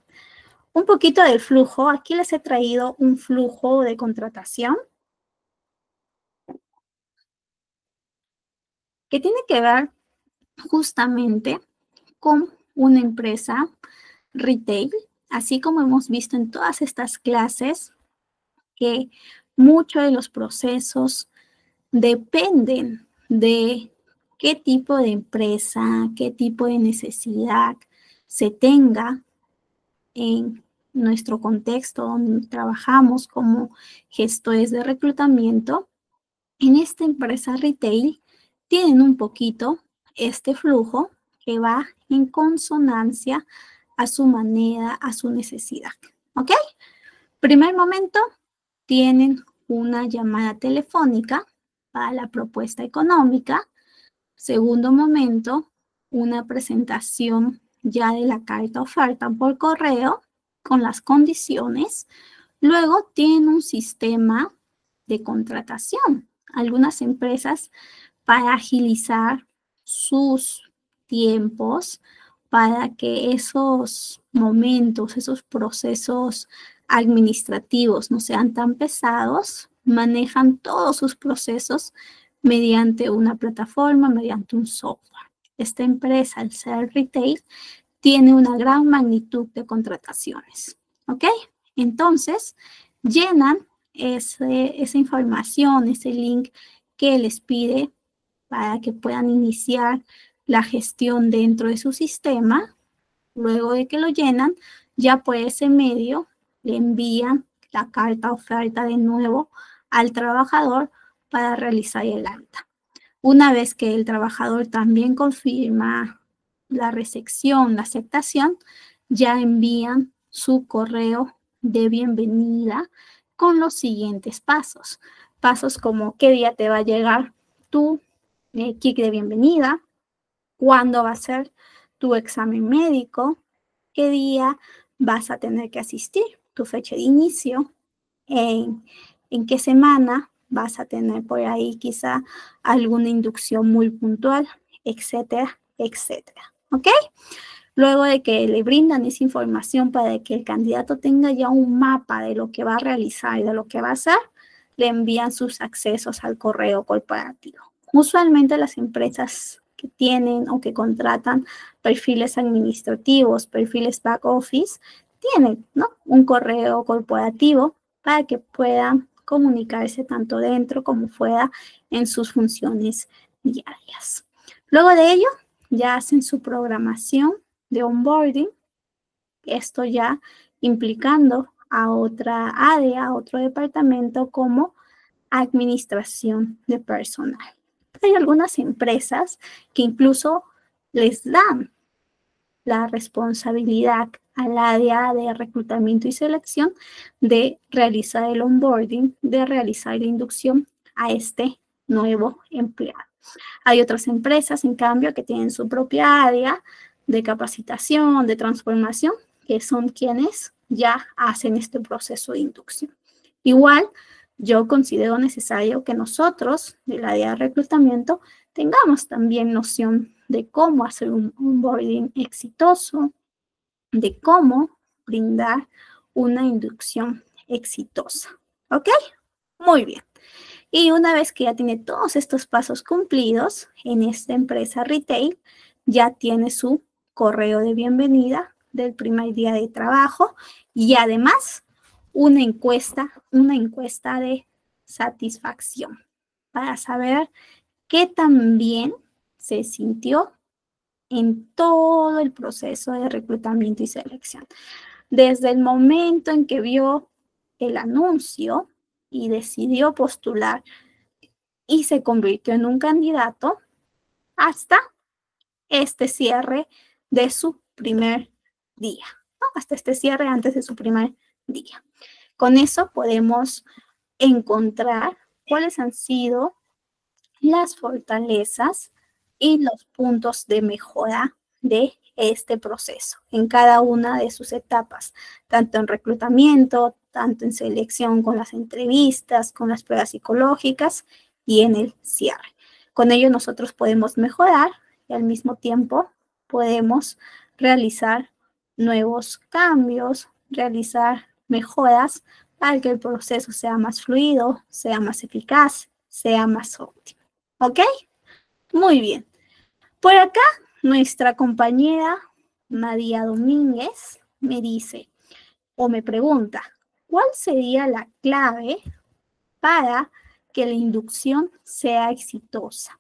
Un poquito del flujo. Aquí les he traído un flujo de contratación que tiene que ver justamente con una empresa retail, así como hemos visto en todas estas clases, que muchos de los procesos dependen de qué tipo de empresa, qué tipo de necesidad se tenga en nuestro contexto donde trabajamos como gestores de reclutamiento. En esta empresa retail tienen un poquito este flujo que va en consonancia a su manera, a su necesidad. ¿Ok? Primer momento, tienen una llamada telefónica para la propuesta económica. Segundo momento, una presentación ya de la carta oferta por correo con las condiciones. Luego tienen un sistema de contratación. Algunas empresas, para agilizar sus tiempos, para que esos momentos, esos procesos administrativos no sean tan pesados, manejan todos sus procesos mediante una plataforma, mediante un software. Esta empresa, al ser retail, tiene una gran magnitud de contrataciones, ¿ok? Entonces, llenan esa información, ese link que les pide para que puedan iniciar la gestión dentro de su sistema. Luego de que lo llenan, ya por ese medio le envían la carta oferta de nuevo al trabajador para realizar el alta. Una vez que el trabajador también confirma la recepción, la aceptación, ya envían su correo de bienvenida con los siguientes pasos. Pasos como qué día te va a llegar tu kit de bienvenida, cuándo va a ser tu examen médico, qué día vas a tener que asistir, tu fecha de inicio, en qué semana vas a tener por ahí quizá alguna inducción muy puntual, etcétera, etcétera. ¿Ok? Luego de que le brindan esa información para que el candidato tenga ya un mapa de lo que va a realizar y de lo que va a hacer, le envían sus accesos al correo corporativo. Usualmente las empresas que tienen o que contratan perfiles administrativos, perfiles back office, tienen, ¿no?, un correo corporativo para que puedan comunicarse tanto dentro como fuera en sus funciones diarias. Luego de ello, ya hacen su programación de onboarding, esto ya implicando a otra área, a otro departamento como administración de personal. Hay algunas empresas que incluso les dan la responsabilidad al área de reclutamiento y selección de realizar el onboarding, de realizar la inducción a este nuevo empleado. Hay otras empresas, en cambio, que tienen su propia área de capacitación, de transformación, que son quienes ya hacen este proceso de inducción. Igual, yo considero necesario que nosotros, del área de reclutamiento, tengamos también noción de cómo hacer un onboarding exitoso, de cómo brindar una inducción exitosa. ¿Ok? Muy bien. Y una vez que ya tiene todos estos pasos cumplidos en esta empresa retail, ya tiene su correo de bienvenida del primer día de trabajo y además una encuesta de satisfacción para saber qué tan bien se sintió en todo el proceso de reclutamiento y selección. Desde el momento en que vio el anuncio y decidió postular y se convirtió en un candidato hasta este cierre de su primer día, ¿no? Hasta este cierre antes de su primer día. Con eso podemos encontrar cuáles han sido las fortalezas y los puntos de mejora de este proceso en cada una de sus etapas, tanto en reclutamiento, tanto en selección con las entrevistas, con las pruebas psicológicas y en el cierre. Con ello nosotros podemos mejorar y al mismo tiempo podemos realizar nuevos cambios, realizar mejoras para que el proceso sea más fluido, sea más eficaz, sea más óptimo. ¿Ok? Muy bien. Por acá, nuestra compañera María Domínguez me dice o me pregunta, ¿cuál sería la clave para que la inducción sea exitosa?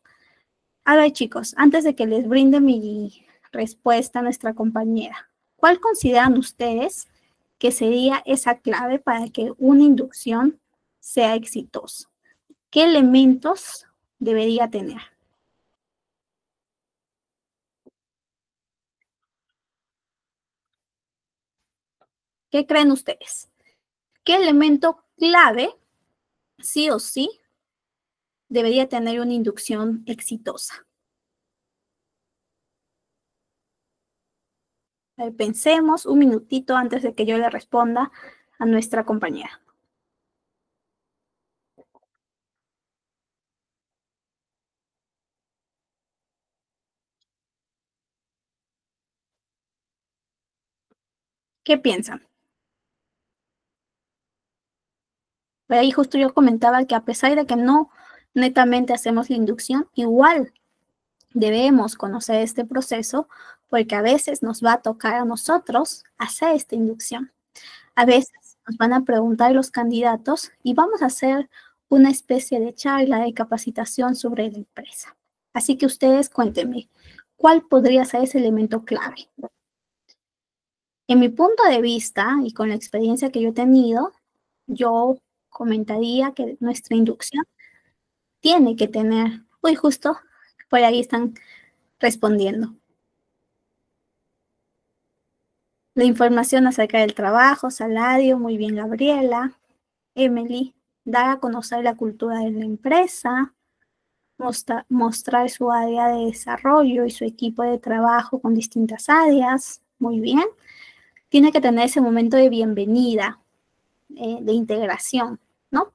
A ver, chicos, antes de que les brinde mi respuesta a nuestra compañera, ¿cuál consideran ustedes que sería esa clave para que una inducción sea exitosa? ¿Qué elementos debería tener? ¿Qué creen ustedes? ¿Qué elemento clave, sí o sí, debería tener una inducción exitosa? Pensemos un minutito antes de que yo le responda a nuestra compañera. ¿Qué piensan? Por ahí justo yo comentaba que a pesar de que no netamente hacemos la inducción, igual debemos conocer este proceso porque a veces nos va a tocar a nosotros hacer esta inducción. A veces nos van a preguntar los candidatos y vamos a hacer una especie de charla de capacitación sobre la empresa. Así que ustedes cuéntenme, ¿cuál podría ser ese elemento clave? En mi punto de vista y con la experiencia que yo he tenido, yo comentaría que nuestra inducción tiene que tener, uy, justo por ahí están respondiendo. La información acerca del trabajo, salario, muy bien, Gabriela. Emily, dar a conocer la cultura de la empresa, mostrar su área de desarrollo y su equipo de trabajo con distintas áreas, muy bien. Tiene que tener ese momento de bienvenida, de integración, ¿no?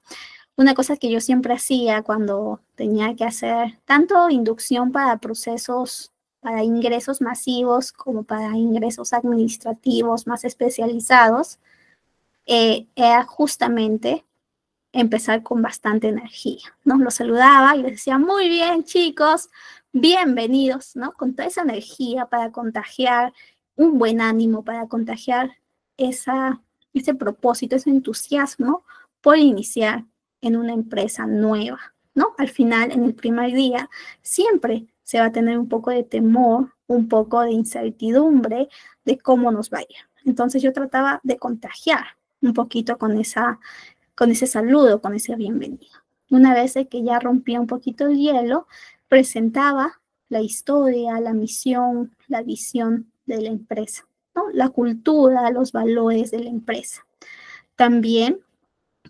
Una cosa que yo siempre hacía cuando tenía que hacer tanto inducción para procesos, para ingresos masivos como para ingresos administrativos más especializados, era justamente empezar con bastante energía, ¿no? Los saludaba y les decía, muy bien, chicos, bienvenidos, ¿no? Con toda esa energía para contagiar un buen ánimo, para contagiar ese propósito, ese entusiasmo por iniciar en una empresa nueva, ¿no? Al final, en el primer día, siempre se va a tener un poco de temor, un poco de incertidumbre de cómo nos va a ir. Entonces yo trataba de contagiar un poquito con ese saludo, con ese bienvenido. Una vez que ya rompía un poquito el hielo, presentaba la historia, la misión, la visión de la empresa, ¿no? La cultura, los valores de la empresa. También,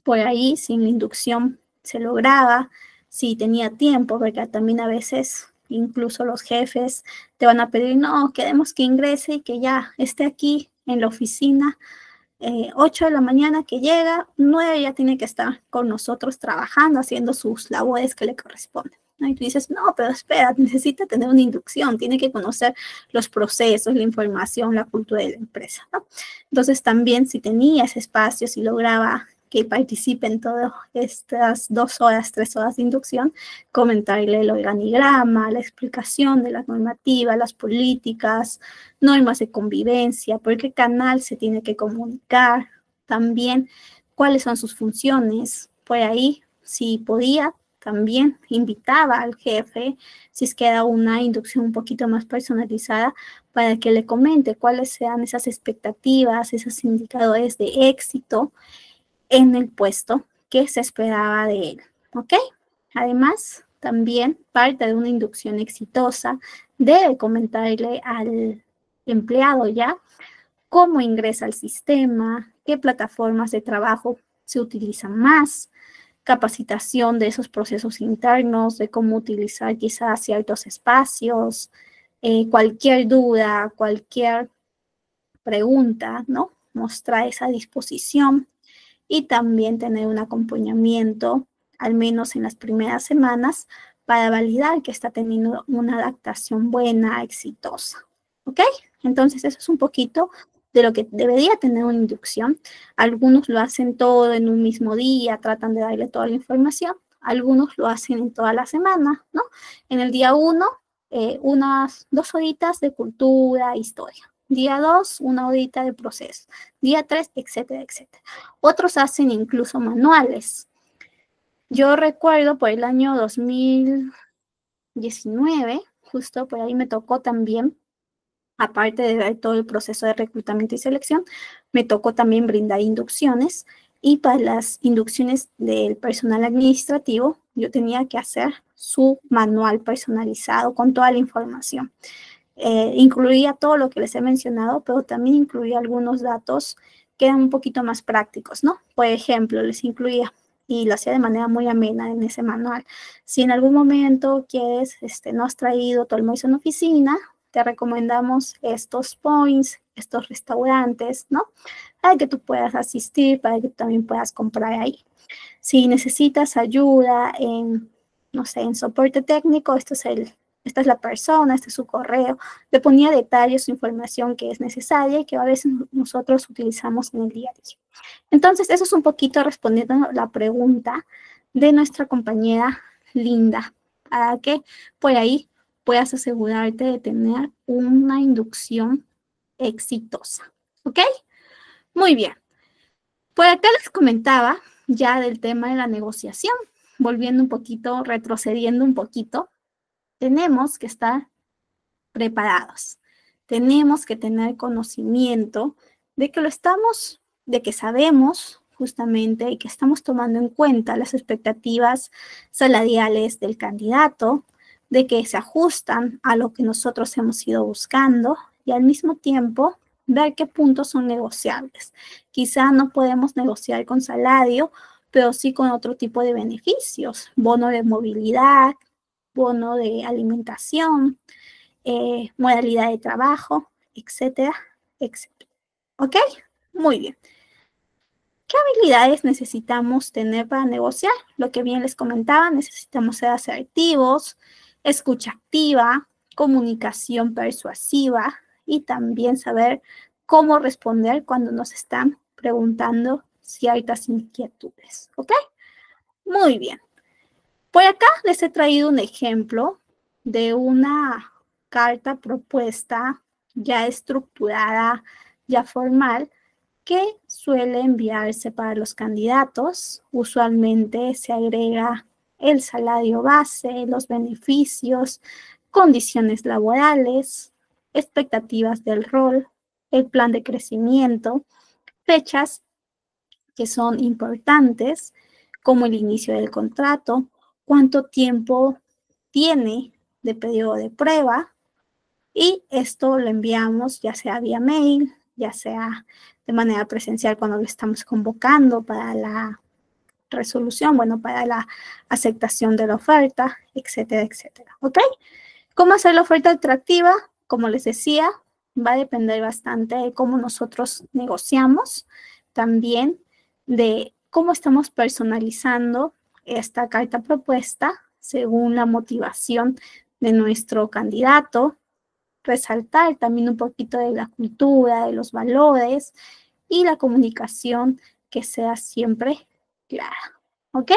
por ahí, sin la inducción se lograba, si tenía tiempo, porque también a veces incluso los jefes te van a pedir, no, queremos que ingrese y que ya esté aquí en la oficina 8 de la mañana que llega, 9 ya tiene que estar con nosotros trabajando, haciendo sus labores que le corresponden, ¿no? Y tú dices, no, pero espera, necesita tener una inducción, tiene que conocer los procesos, la información, la cultura de la empresa, ¿no? Entonces también si tenía ese espacio, si lograba que participe en todas estas 2 horas, 3 horas de inducción, comentarle el organigrama, la explicación de la normativa, las políticas, normas de convivencia, por qué canal se tiene que comunicar, también cuáles son sus funciones. Por ahí, si podía, también invitaba al jefe, si es que era una inducción un poquito más personalizada, para que le comente cuáles sean esas expectativas, esos indicadores de éxito en el puesto que se esperaba de él, ¿ok? Además, también parte de una inducción exitosa debe comentarle al empleado ya cómo ingresa al sistema, qué plataformas de trabajo se utilizan más, capacitación de esos procesos internos, de cómo utilizar quizás ciertos espacios, cualquier duda, cualquier pregunta, ¿no? Mostrar esa disposición y también tener un acompañamiento, al menos en las primeras semanas, para validar que está teniendo una adaptación buena, exitosa. ¿Ok? Entonces, eso es un poquito de lo que debería tener una inducción. Algunos lo hacen todo en un mismo día, tratan de darle toda la información. Algunos lo hacen en toda la semana, ¿no? En el día 1, unas 2 horitas de cultura, historia. Día 2, una horita de proceso. Día 3, etcétera, etcétera. Otros hacen incluso manuales. Yo recuerdo por el año 2019, justo por ahí me tocó también, aparte de ver todo el proceso de reclutamiento y selección, me tocó también brindar inducciones y para las inducciones del personal administrativo yo tenía que hacer su manual personalizado con toda la información. Incluía todo lo que les he mencionado, pero también incluía algunos datos que eran un poquito más prácticos, ¿no? Por ejemplo, les incluía, y lo hacía de manera muy amena en ese manual, si en algún momento quieres, no has traído tu almuerzo en oficina, te recomendamos estos points, estos restaurantes, ¿no? Para que tú puedas asistir, para que tú también puedas comprar ahí. Si necesitas ayuda en, no sé, en soporte técnico, esto es esta es la persona, este es su correo, le ponía detalles o información que es necesaria y que a veces nosotros utilizamos en el día a día. Entonces, eso es un poquito respondiendo a la pregunta de nuestra compañera Linda, para que por ahí puedas asegurarte de tener una inducción exitosa. ¿Ok? Muy bien. Por acá les comentaba ya del tema de la negociación, volviendo un poquito, retrocediendo un poquito, tenemos que estar preparados. Tenemos que tener conocimiento de que de que sabemos justamente y que estamos tomando en cuenta las expectativas salariales del candidato, de que se ajustan a lo que nosotros hemos ido buscando y al mismo tiempo ver qué puntos son negociables. Quizá no podemos negociar con salario, pero sí con otro tipo de beneficios, bono de movilidad, bono de alimentación, modalidad de trabajo, etcétera, etcétera. ¿Ok? Muy bien. ¿Qué habilidades necesitamos tener para negociar? Lo que bien les comentaba, necesitamos ser asertivos, escucha activa, comunicación persuasiva y también saber cómo responder cuando nos están preguntando ciertas inquietudes. ¿Ok? Muy bien. Por acá les he traído un ejemplo de una carta propuesta ya estructurada, ya formal, que suele enviarse para los candidatos. Usualmente se agrega el salario base, los beneficios, condiciones laborales, expectativas del rol, el plan de crecimiento, fechas que son importantes, como el inicio del contrato, cuánto tiempo tiene de periodo de prueba, y esto lo enviamos ya sea vía mail, ya sea de manera presencial cuando lo estamos convocando para la resolución, bueno, para la aceptación de la oferta, etcétera, etcétera. ¿Ok? ¿Cómo hacer la oferta atractiva? Como les decía, va a depender bastante de cómo nosotros negociamos, también de cómo estamos personalizando esta carta propuesta según la motivación de nuestro candidato, resaltar también un poquito de la cultura, de los valores y la comunicación que sea siempre clara. ¿Ok?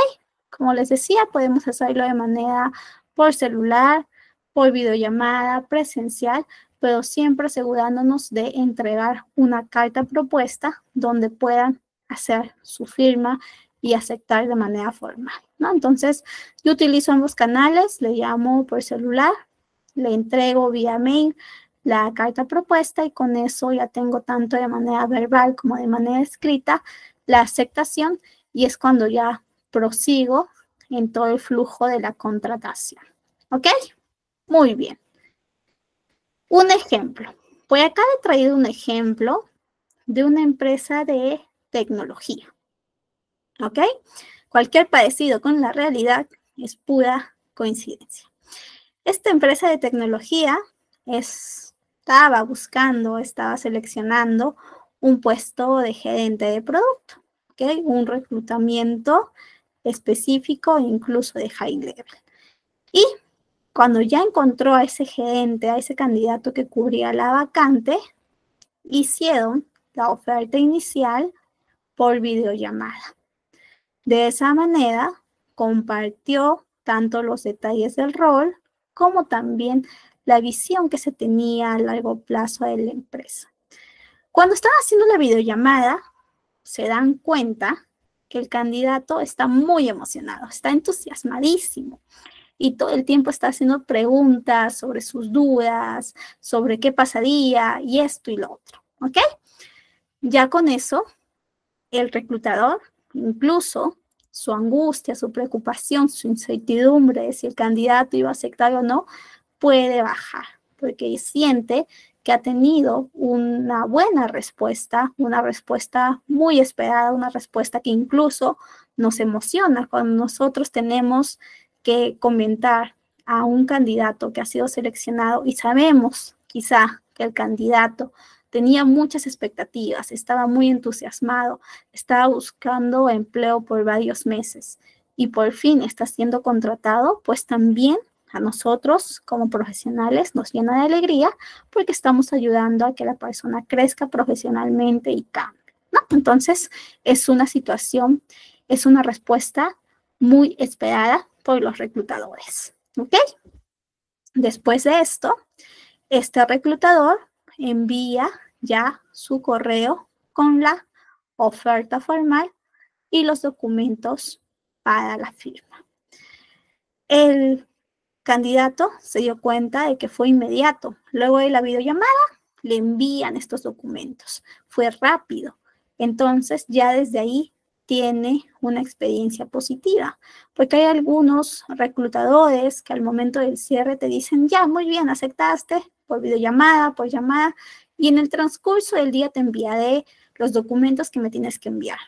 Como les decía, podemos hacerlo de manera por celular, por videollamada, presencial, pero siempre asegurándonos de entregar una carta propuesta donde puedan hacer su firma y aceptar de manera formal, ¿no? Entonces, yo utilizo ambos canales, le llamo por celular, le entrego vía mail la carta propuesta y con eso ya tengo tanto de manera verbal como de manera escrita la aceptación y es cuando ya prosigo en todo el flujo de la contratación. ¿Ok? Muy bien. Un ejemplo. Pues acá he traído un ejemplo de una empresa de tecnología. ¿Ok? Cualquier parecido con la realidad es pura coincidencia. Esta empresa de tecnología estaba seleccionando un puesto de gerente de producto, ¿ok? Un reclutamiento específico, incluso de high level. Y cuando ya encontró a ese gerente, a ese candidato que cubría la vacante, hicieron la oferta inicial por videollamada. De esa manera, compartió tanto los detalles del rol como también la visión que se tenía a largo plazo de la empresa. Cuando están haciendo la videollamada, se dan cuenta que el candidato está muy emocionado, está entusiasmadísimo y todo el tiempo está haciendo preguntas sobre sus dudas, sobre qué pasaría y esto y lo otro, ¿ok? Ya con eso, el reclutador, incluso su angustia, su preocupación, su incertidumbre de si el candidato iba a aceptar o no, puede bajar, porque siente que ha tenido una buena respuesta, una respuesta muy esperada, una respuesta que incluso nos emociona cuando nosotros tenemos que comentar a un candidato que ha sido seleccionado y sabemos quizá que el candidato tenía muchas expectativas, estaba muy entusiasmado, estaba buscando empleo por varios meses y por fin está siendo contratado, pues también a nosotros como profesionales nos llena de alegría porque estamos ayudando a que la persona crezca profesionalmente y cambie, ¿no? Entonces, es una situación, es una respuesta muy esperada por los reclutadores, ¿ok? Después de esto, este reclutador envía ya su correo con la oferta formal y los documentos para la firma. El candidato se dio cuenta de que fue inmediato. Luego de la videollamada, le envían estos documentos. Fue rápido. Entonces, ya desde ahí tiene una experiencia positiva, porque hay algunos reclutadores que al momento del cierre te dicen, ya, muy bien, aceptaste por videollamada, por llamada, y en el transcurso del día te enviaré los documentos que me tienes que enviar.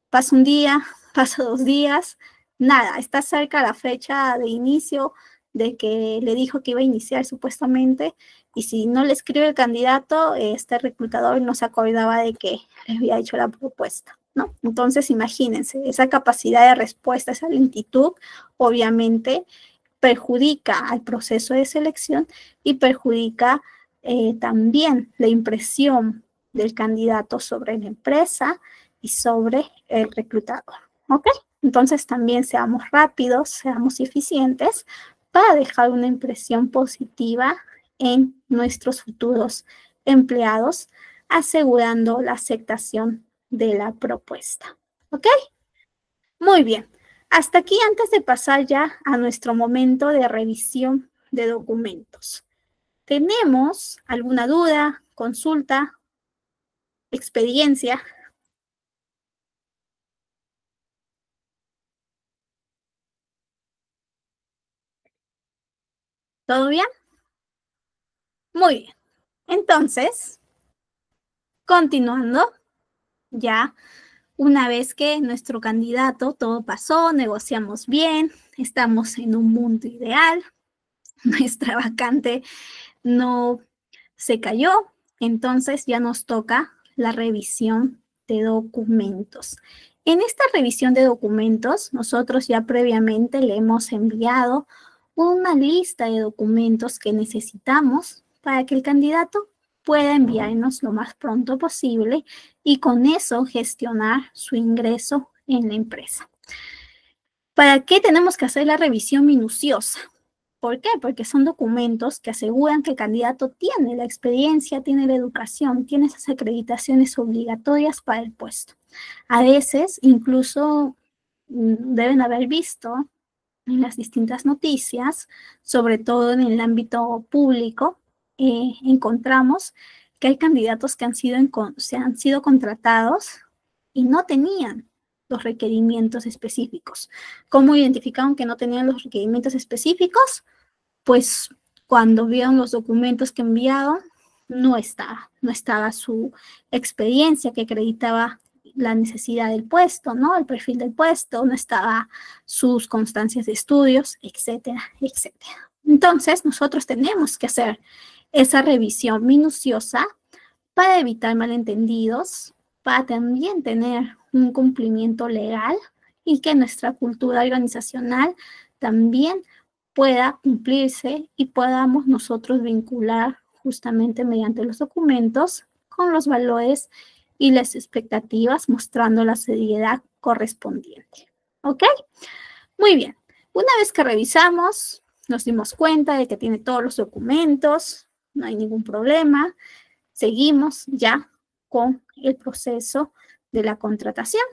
Pasa un día, pasa 2 días, nada, está cerca la fecha de inicio de que le dijo que iba a iniciar supuestamente, y si no le escribe el candidato, este reclutador no se acordaba de que le había hecho la propuesta, ¿no? Entonces, imagínense, esa capacidad de respuesta, esa lentitud, obviamente perjudica al proceso de selección y perjudica también la impresión del candidato sobre la empresa y sobre el reclutador, ¿ok? Entonces, también seamos rápidos, seamos eficientes para dejar una impresión positiva en nuestros futuros empleados, asegurando la aceptación de la propuesta. ¿Ok? Muy bien. Hasta aquí, antes de pasar ya a nuestro momento de revisión de documentos. ¿Tenemos alguna duda, consulta, experiencia? ¿Todo bien? Muy bien. Entonces, continuando, ya una vez que nuestro candidato todo pasó, negociamos bien, estamos en un mundo ideal, nuestra vacante no se cayó, entonces ya nos toca la revisión de documentos. En esta revisión de documentos, nosotros ya previamente le hemos enviado una lista de documentos que necesitamos para que el candidato pueda enviarnos lo más pronto posible y con eso gestionar su ingreso en la empresa. ¿Para qué tenemos que hacer la revisión minuciosa? ¿Por qué? Porque son documentos que aseguran que el candidato tiene la experiencia, tiene la educación, tiene esas acreditaciones obligatorias para el puesto. A veces, incluso deben haber visto en las distintas noticias, sobre todo en el ámbito público, encontramos que hay candidatos que se han sido contratados y no tenían los requerimientos específicos. ¿Cómo identificaron que no tenían los requerimientos específicos? Pues cuando vieron los documentos que enviaron, no estaba su experiencia que acreditaba la necesidad del puesto, ¿no? El perfil del puesto, no estaba sus constancias de estudios, etcétera, etcétera. Entonces, nosotros tenemos que hacer esa revisión minuciosa para evitar malentendidos, para también tener un cumplimiento legal y que nuestra cultura organizacional también pueda cumplirse y podamos nosotros vincular justamente mediante los documentos con los valores y las expectativas, mostrando la seriedad correspondiente. ¿Ok? Muy bien. Una vez que revisamos, nos dimos cuenta de que tiene todos los documentos, no hay ningún problema, seguimos ya con el proceso de la contratación.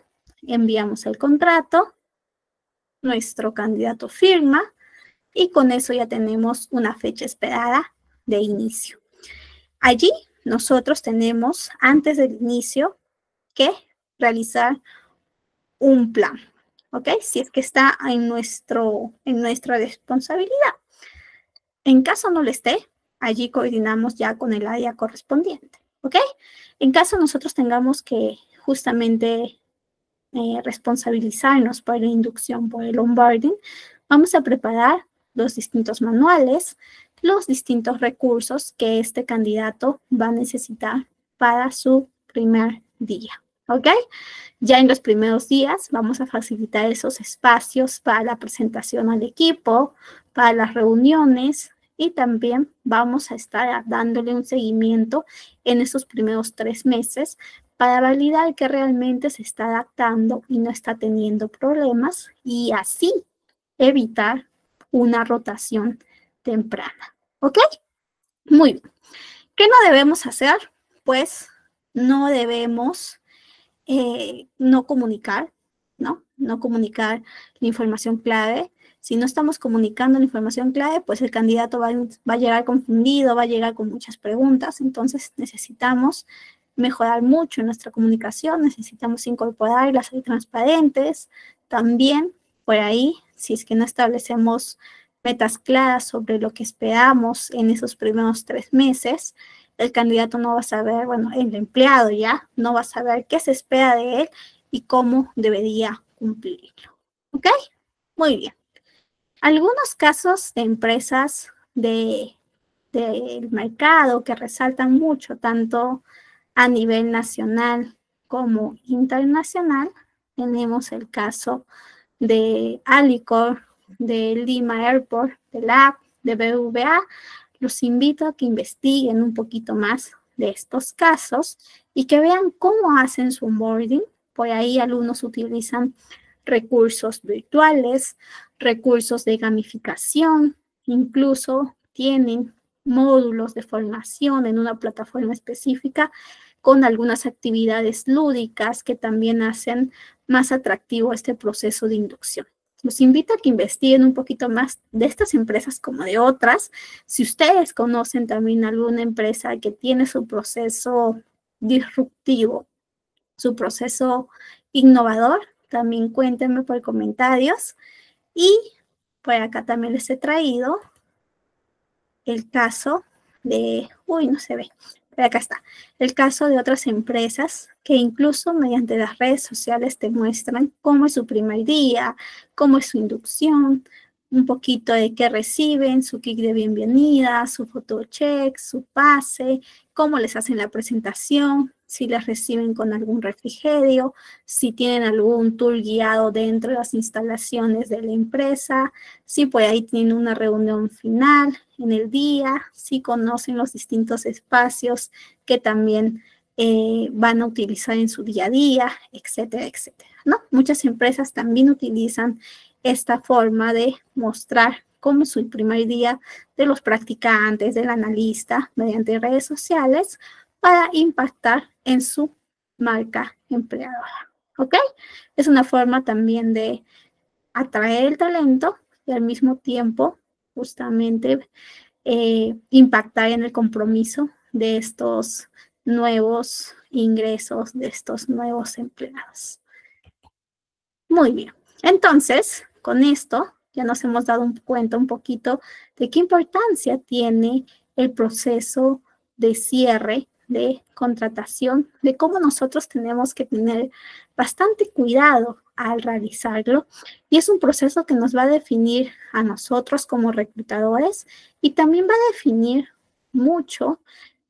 Enviamos el contrato, nuestro candidato firma y con eso ya tenemos una fecha esperada de inicio. Allí nosotros tenemos, antes del inicio, que realizar un plan, ¿ok? Si es que está en nuestra responsabilidad. En caso no lo esté, allí coordinamos ya con el área correspondiente, ¿ok? En caso nosotros tengamos que justamente responsabilizarnos por la inducción, por el onboarding, vamos a preparar los distintos manuales, los distintos recursos que este candidato va a necesitar para su primer día, ¿ok? Ya en los primeros días vamos a facilitar esos espacios para la presentación al equipo, para las reuniones y también vamos a estar dándole un seguimiento en esos primeros 3 meses para validar que realmente se está adaptando y no está teniendo problemas y así evitar una rotación temprana. ¿Ok? Muy bien. ¿Qué no debemos hacer? Pues no debemos no comunicar, ¿no? No comunicar la información clave. Si no estamos comunicando la información clave, pues el candidato va a llegar confundido, va a llegar con muchas preguntas. Entonces necesitamos mejorar mucho nuestra comunicación, necesitamos incorporarlas ahí transparentes. También por ahí, si es que no establecemos metas claras sobre lo que esperamos en esos primeros 3 meses, el candidato no va a saber, bueno, el empleado ya no va a saber qué se espera de él y cómo debería cumplirlo. ¿Ok? Muy bien. Algunos casos de empresas del mercado que resaltan mucho, tanto a nivel nacional como internacional, tenemos el caso de Alicor, de Lima Airport, de LAC, de BBVA. Los invito a que investiguen un poquito más de estos casos y que vean cómo hacen su onboarding. Por ahí algunos utilizan recursos virtuales, recursos de gamificación, incluso tienen módulos de formación en una plataforma específica con algunas actividades lúdicas que también hacen más atractivo este proceso de inducción. Los invito a que investiguen un poquito más de estas empresas como de otras. Si ustedes conocen también alguna empresa que tiene su proceso disruptivo, su proceso innovador, también cuéntenme por comentarios. Y por acá también les he traído el caso de, uy, no se ve, pero acá está, el caso de otras empresas que incluso mediante las redes sociales te muestran cómo es su primer día, cómo es su inducción, un poquito de qué reciben, su kit de bienvenida, su photocheck, su pase, cómo les hacen la presentación, si les reciben con algún refrigerio, si tienen algún tour guiado dentro de las instalaciones de la empresa, si por ahí tienen una reunión final en el día, si conocen los distintos espacios que también van a utilizar en su día a día, etcétera, etcétera, ¿no? Muchas empresas también utilizan esta forma de mostrar cómo es su primer día de los practicantes, del analista, mediante redes sociales, para impactar en su marca empleadora, ¿ok? Es una forma también de atraer el talento y al mismo tiempo justamente impactar en el compromiso de estos nuevos ingresos, de estos nuevos empleados. Muy bien, entonces con esto ya nos hemos dado cuenta un poquito de qué importancia tiene el proceso de cierre de contratación, de cómo nosotros tenemos que tener bastante cuidado al realizarlo. Y es un proceso que nos va a definir a nosotros como reclutadores y también va a definir mucho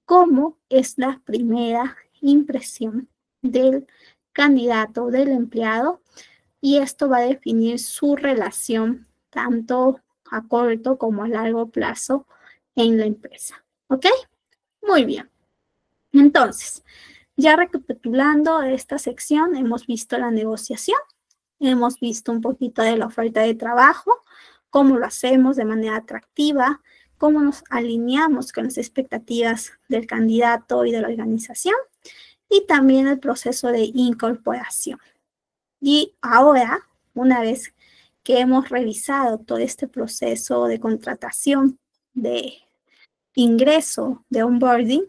cómo es la primera impresión del candidato, del empleado, y esto va a definir su relación tanto a corto como a largo plazo en la empresa. ¿Ok? Muy bien. Entonces, ya recapitulando esta sección, hemos visto la negociación, hemos visto un poquito de la oferta de trabajo, cómo lo hacemos de manera atractiva, cómo nos alineamos con las expectativas del candidato y de la organización, y también el proceso de incorporación. Y ahora, una vez que hemos revisado todo este proceso de contratación, de ingreso, de onboarding,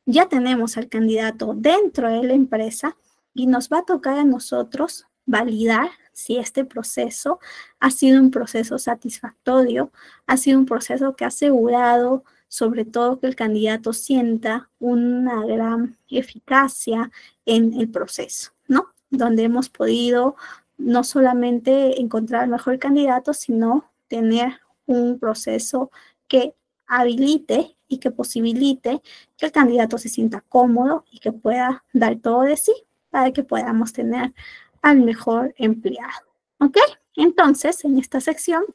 ya tenemos al candidato dentro de la empresa y nos va a tocar a nosotros validar si este proceso ha sido un proceso satisfactorio, ha sido un proceso que ha asegurado sobre todo que el candidato sienta una gran eficacia en el proceso, ¿no? Donde hemos podido no solamente encontrar el mejor candidato, sino tener un proceso que habilite y que posibilite que el candidato se sienta cómodo y que pueda dar todo de sí para que podamos tener al mejor empleado. ¿Ok? Entonces, en esta sección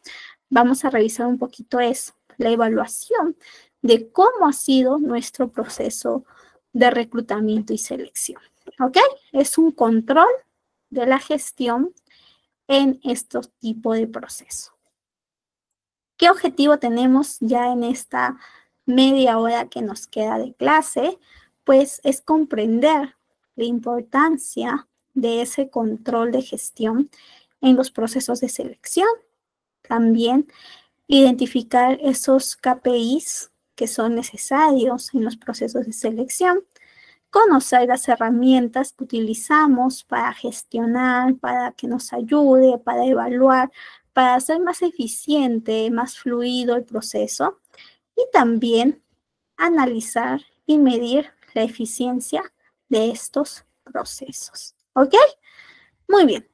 vamos a revisar un poquito eso, la evaluación de cómo ha sido nuestro proceso de reclutamiento y selección. ¿Ok? Es un control de la gestión en estos tipos de procesos. ¿Qué objetivo tenemos ya en esta media hora que nos queda de clase? Pues es comprender la importancia de ese control de gestión en los procesos de selección. También identificar esos KPIs que son necesarios en los procesos de selección, conocer las herramientas que utilizamos para gestionar, para que nos ayude, para evaluar, para hacer más eficiente, más fluido el proceso y también analizar y medir la eficiencia de estos procesos. ¿Ok? Muy bien.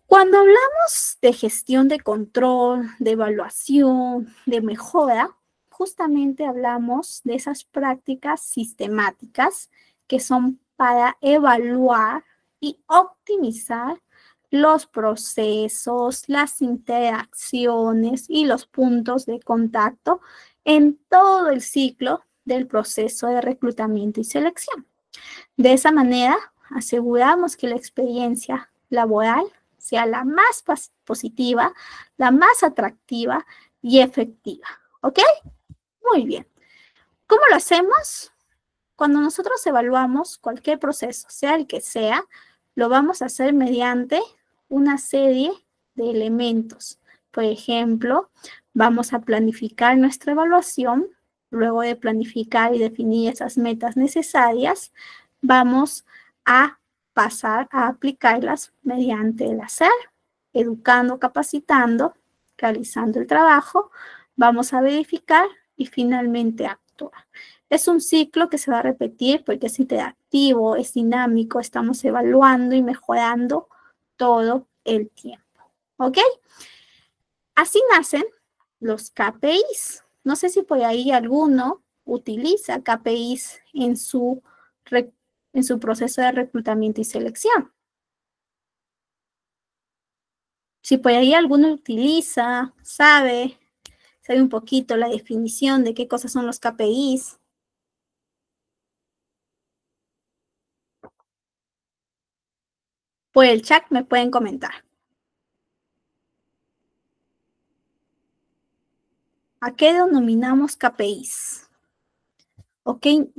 Cuando hablamos de gestión de control, de evaluación, de mejora, justamente hablamos de esas prácticas sistemáticas que son para evaluar y optimizar los procesos, las interacciones y los puntos de contacto en todo el ciclo del proceso de reclutamiento y selección. De esa manera, aseguramos que la experiencia laboral sea la más positiva, la más atractiva y efectiva. ¿Ok? Muy bien. ¿Cómo lo hacemos? Cuando nosotros evaluamos cualquier proceso, sea el que sea, lo vamos a hacer mediante una serie de elementos. Por ejemplo, vamos a planificar nuestra evaluación. Luego de planificar y definir esas metas necesarias, vamos a pasar a aplicarlas mediante el hacer, educando, capacitando, realizando el trabajo, vamos a verificar y finalmente actuar. Es un ciclo que se va a repetir porque es interactivo, es dinámico, estamos evaluando y mejorando todo el tiempo. ¿Ok? Así nacen los KPIs. No sé si por ahí alguno utiliza KPIs en su proceso de reclutamiento y selección. Si por ahí alguno utiliza, sabe un poquito la definición de qué cosas son los KPIs. Por el chat me pueden comentar. ¿A qué denominamos KPIs? ¿Qué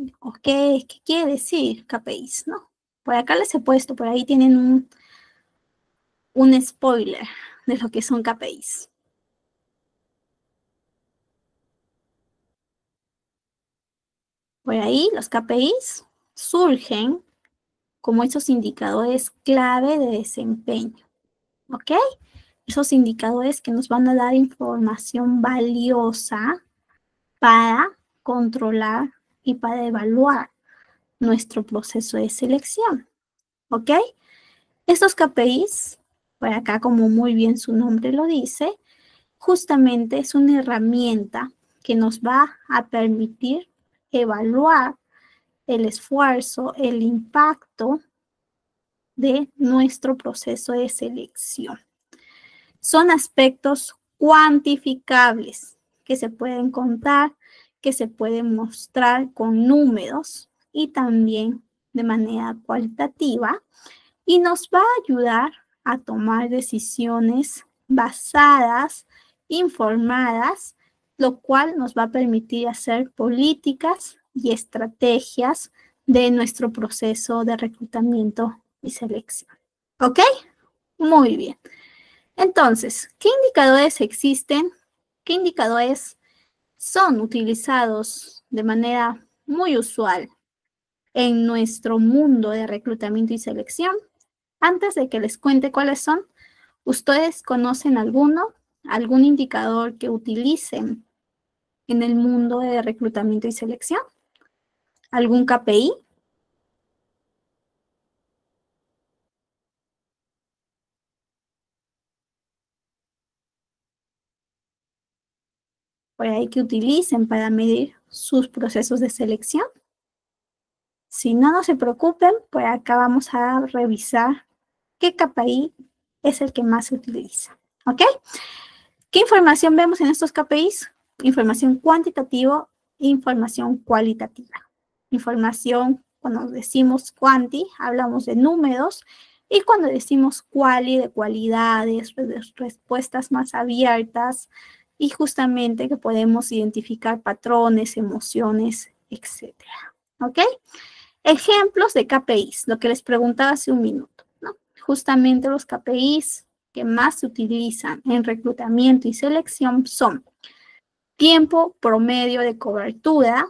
quiere decir KPIs? ¿No? Por acá les he puesto, por ahí tienen un spoiler de lo que son KPIs. Por ahí los KPIs surgen como esos indicadores clave de desempeño. ¿Ok? Esos indicadores que nos van a dar información valiosa para controlar y para evaluar nuestro proceso de selección. ¿Ok? Estos KPIs, por acá como muy bien su nombre lo dice, justamente es una herramienta que nos va a permitir evaluar el esfuerzo, el impacto de nuestro proceso de selección. Son aspectos cuantificables que se pueden contar, que se pueden mostrar con números y también de manera cualitativa y nos va a ayudar a tomar decisiones basadas, informadas, lo cual nos va a permitir hacer políticas y estrategias de nuestro proceso de reclutamiento y selección. ¿Ok? Muy bien. Entonces, ¿qué indicadores existen? ¿Qué indicadores son utilizados de manera muy usual en nuestro mundo de reclutamiento y selección? Antes de que les cuente cuáles son, ¿ustedes conocen algún indicador que utilicen en el mundo de reclutamiento y selección? ¿Algún KPI? Por ahí que utilicen para medir sus procesos de selección. Si no, no se preocupen, pues acá vamos a revisar qué KPI es el que más se utiliza. ¿Ok? ¿Qué información vemos en estos KPIs? Información cuantitativa e información cualitativa. Información, cuando decimos quanti, hablamos de números, y cuando decimos quali, de cualidades, de respuestas más abiertas, y justamente que podemos identificar patrones, emociones, etc. ¿Ok? Ejemplos de KPIs, lo que les preguntaba hace un minuto, ¿no? Justamente los KPIs que más se utilizan en reclutamiento y selección son tiempo promedio de cobertura,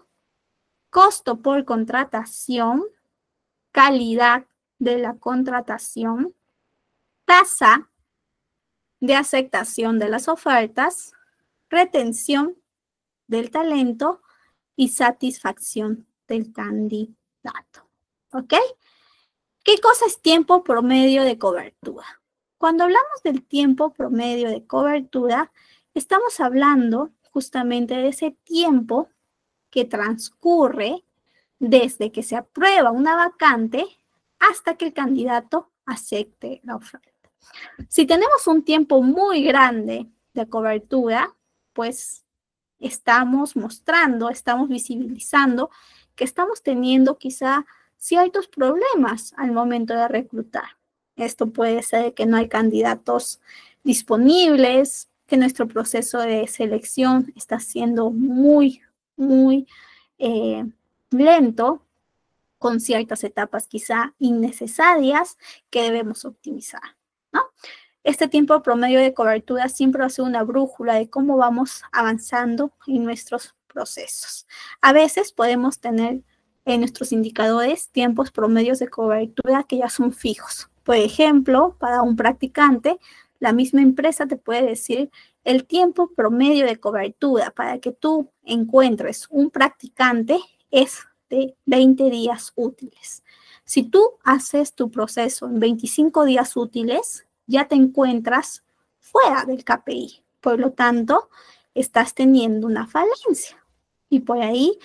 costo por contratación, calidad de la contratación, tasa de aceptación de las ofertas, retención del talento y satisfacción del candidato. ¿Ok? ¿Qué cosa es tiempo promedio de cobertura? Cuando hablamos del tiempo promedio de cobertura, estamos hablando justamente de ese tiempo que transcurre desde que se aprueba una vacante hasta que el candidato acepte la oferta. Si tenemos un tiempo muy grande de cobertura, pues estamos mostrando, estamos visibilizando que estamos teniendo quizá ciertos problemas al momento de reclutar. Esto puede ser que no hay candidatos disponibles, que nuestro proceso de selección está siendo muy lento, con ciertas etapas quizá innecesarias que debemos optimizar, ¿no? Este tiempo promedio de cobertura siempre va a ser una brújula de cómo vamos avanzando en nuestros procesos. A veces podemos tener en nuestros indicadores tiempos promedios de cobertura que ya son fijos. Por ejemplo, para un practicante, la misma empresa te puede decir el tiempo promedio de cobertura para que tú encuentres un practicante es de 20 días útiles. Si tú haces tu proceso en 25 días útiles, ya te encuentras fuera del KPI. Por lo tanto, estás teniendo una falencia. Y por ahí,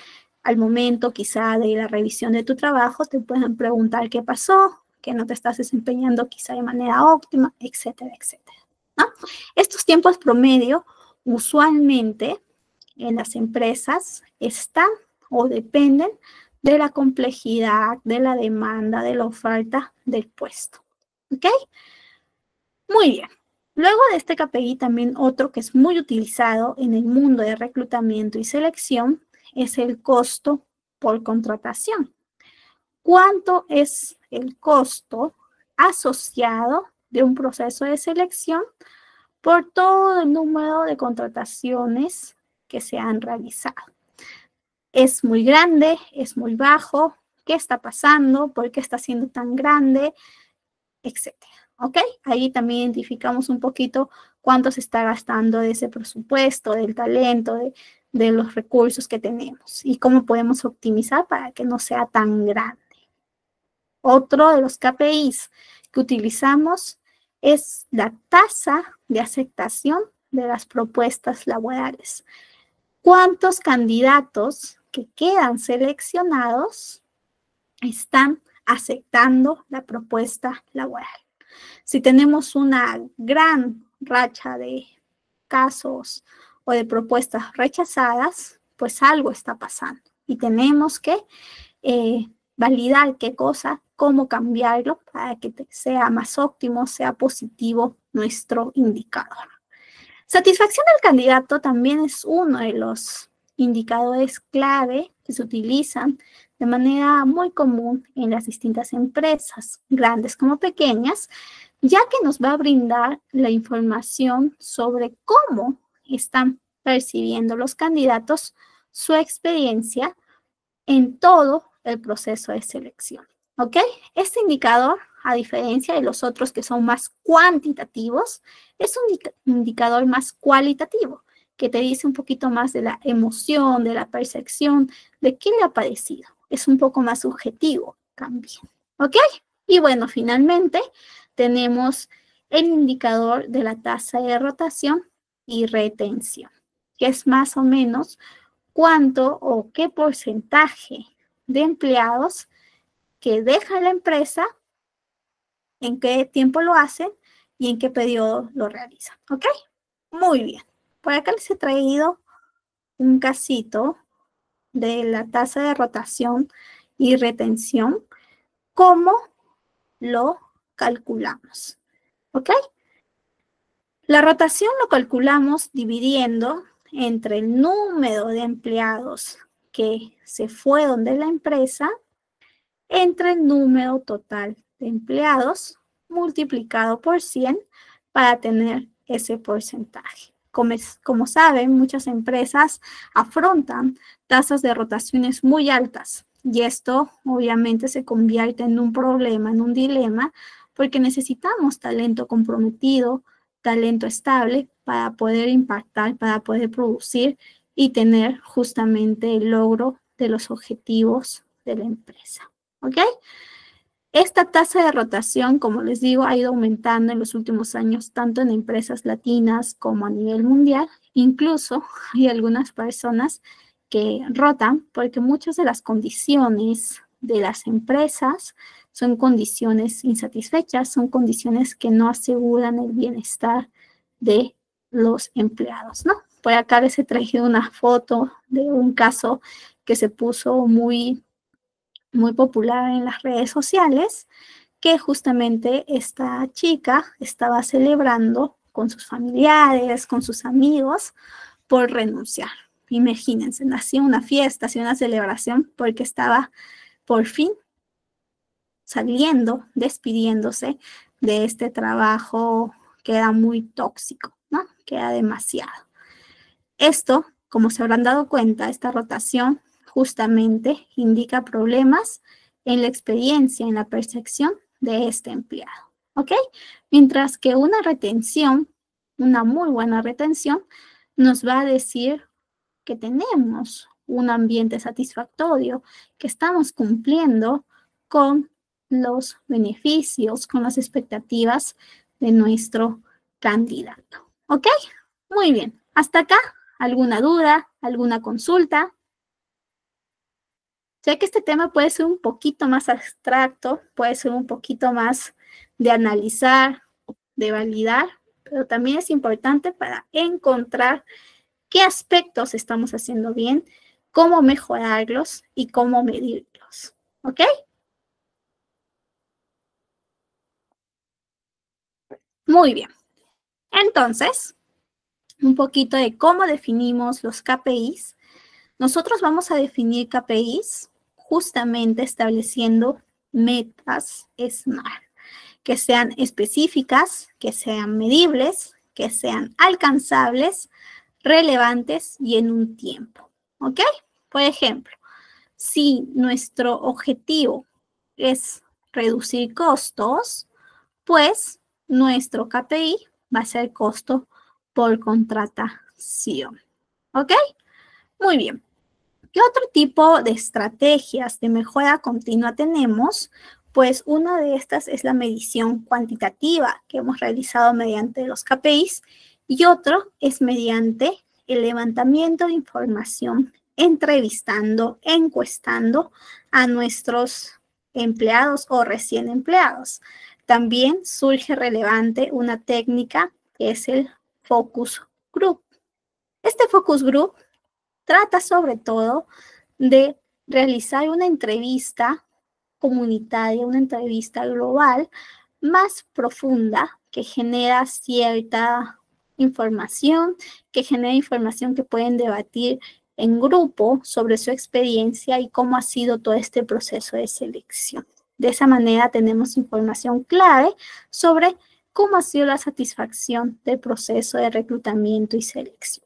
al momento quizá de la revisión de tu trabajo, te pueden preguntar qué pasó, que no te estás desempeñando quizá de manera óptima, etcétera, etcétera, ¿no? Estos tiempos promedio, usualmente en las empresas, están o dependen de la complejidad, de la demanda, de la oferta del puesto. ¿Ok? Muy bien. Luego de este KPI, también otro que es muy utilizado en el mundo de reclutamiento y selección es el costo por contratación. ¿Cuánto es el costo asociado de un proceso de selección por todo el número de contrataciones que se han realizado? ¿Es muy grande? ¿Es muy bajo? ¿Qué está pasando? ¿Por qué está siendo tan grande? Etcétera. ¿Ok? Ahí también identificamos un poquito cuánto se está gastando de ese presupuesto, del talento, de los recursos que tenemos y cómo podemos optimizar para que no sea tan grande. Otro de los KPIs que utilizamos es la tasa de aceptación de las propuestas laborales. ¿Cuántos candidatos que quedan seleccionados están aceptando la propuesta laboral? Si tenemos una gran racha de casos o de propuestas rechazadas, pues algo está pasando y tenemos que validar qué cosa, cómo cambiarlo para que sea más óptimo, sea positivo nuestro indicador. Satisfacción del candidato también es uno de los indicadores clave que se utilizan de manera muy común en las distintas empresas, grandes como pequeñas, ya que nos va a brindar la información sobre cómo están percibiendo los candidatos su experiencia en todo el proceso de selección. ¿Ok? Este indicador, a diferencia de los otros que son más cuantitativos, es un indicador más cualitativo, que te dice un poquito más de la emoción, de la percepción, de qué le ha parecido. Es un poco más subjetivo también. ¿Ok? Y bueno, finalmente tenemos el indicador de la tasa de rotación y retención, que es más o menos cuánto o qué porcentaje de empleados que dejan la empresa, en qué tiempo lo hacen y en qué periodo lo realizan. ¿Ok? Muy bien. Por acá les he traído un casito de la tasa de rotación y retención. ¿Cómo lo calculamos? ¿Ok? La rotación lo calculamos dividiendo entre el número de empleados que se fueron de la empresa entre el número total de empleados multiplicado por 100 para tener ese porcentaje. Como saben, muchas empresas afrontan tasas de rotaciones muy altas y esto obviamente se convierte en un problema, en un dilema, porque necesitamos talento comprometido, talento estable para poder impactar, para poder producir y tener justamente el logro de los objetivos de la empresa. ¿Ok? Esta tasa de rotación, como les digo, ha ido aumentando en los últimos años, tanto en empresas latinas como a nivel mundial. Incluso hay algunas personas que rotan porque muchas de las condiciones de las empresas son condiciones insatisfechas, son condiciones que no aseguran el bienestar de los empleados, ¿no? Por acá les he traído una foto de un caso que se puso muy popular en las redes sociales, que justamente esta chica estaba celebrando con sus familiares, con sus amigos, por renunciar. Imagínense, hacía una fiesta, hacía una celebración porque estaba por fin saliendo, despidiéndose de este trabajo que era muy tóxico, ¿no? Que era demasiado. Esto, como se habrán dado cuenta, esta rotación justamente indica problemas en la experiencia, en la percepción de este empleado, ¿ok? Mientras que una retención, una muy buena retención, nos va a decir que tenemos un ambiente satisfactorio, que estamos cumpliendo con los beneficios, con las expectativas de nuestro candidato, ¿ok? Muy bien, hasta acá. ¿Alguna duda? ¿Alguna consulta? Sé que este tema puede ser un poquito más abstracto, puede ser un poquito más de analizar, de validar, pero también es importante para encontrar qué aspectos estamos haciendo bien, cómo mejorarlos y cómo medirlos. ¿Ok? Muy bien. Entonces, un poquito de cómo definimos los KPIs. Nosotros vamos a definir KPIs justamente estableciendo metas SMART, que sean específicas, que sean medibles, que sean alcanzables, relevantes y en un tiempo. ¿Ok? Por ejemplo, si nuestro objetivo es reducir costos, pues nuestro KPI va a ser costo por contratación. ¿Ok? Muy bien. ¿Qué otro tipo de estrategias de mejora continua tenemos? Pues una de estas es la medición cuantitativa que hemos realizado mediante los KPIs y otro es mediante el levantamiento de información, entrevistando, encuestando a nuestros empleados o recién empleados. También surge relevante una técnica que es el focus group. Este focus group trata sobre todo de realizar una entrevista comunitaria, una entrevista global más profunda que genera cierta información, que genera información que pueden debatir en grupo sobre su experiencia y cómo ha sido todo este proceso de selección. De esa manera tenemos información clave sobre cómo ha sido la satisfacción del proceso de reclutamiento y selección.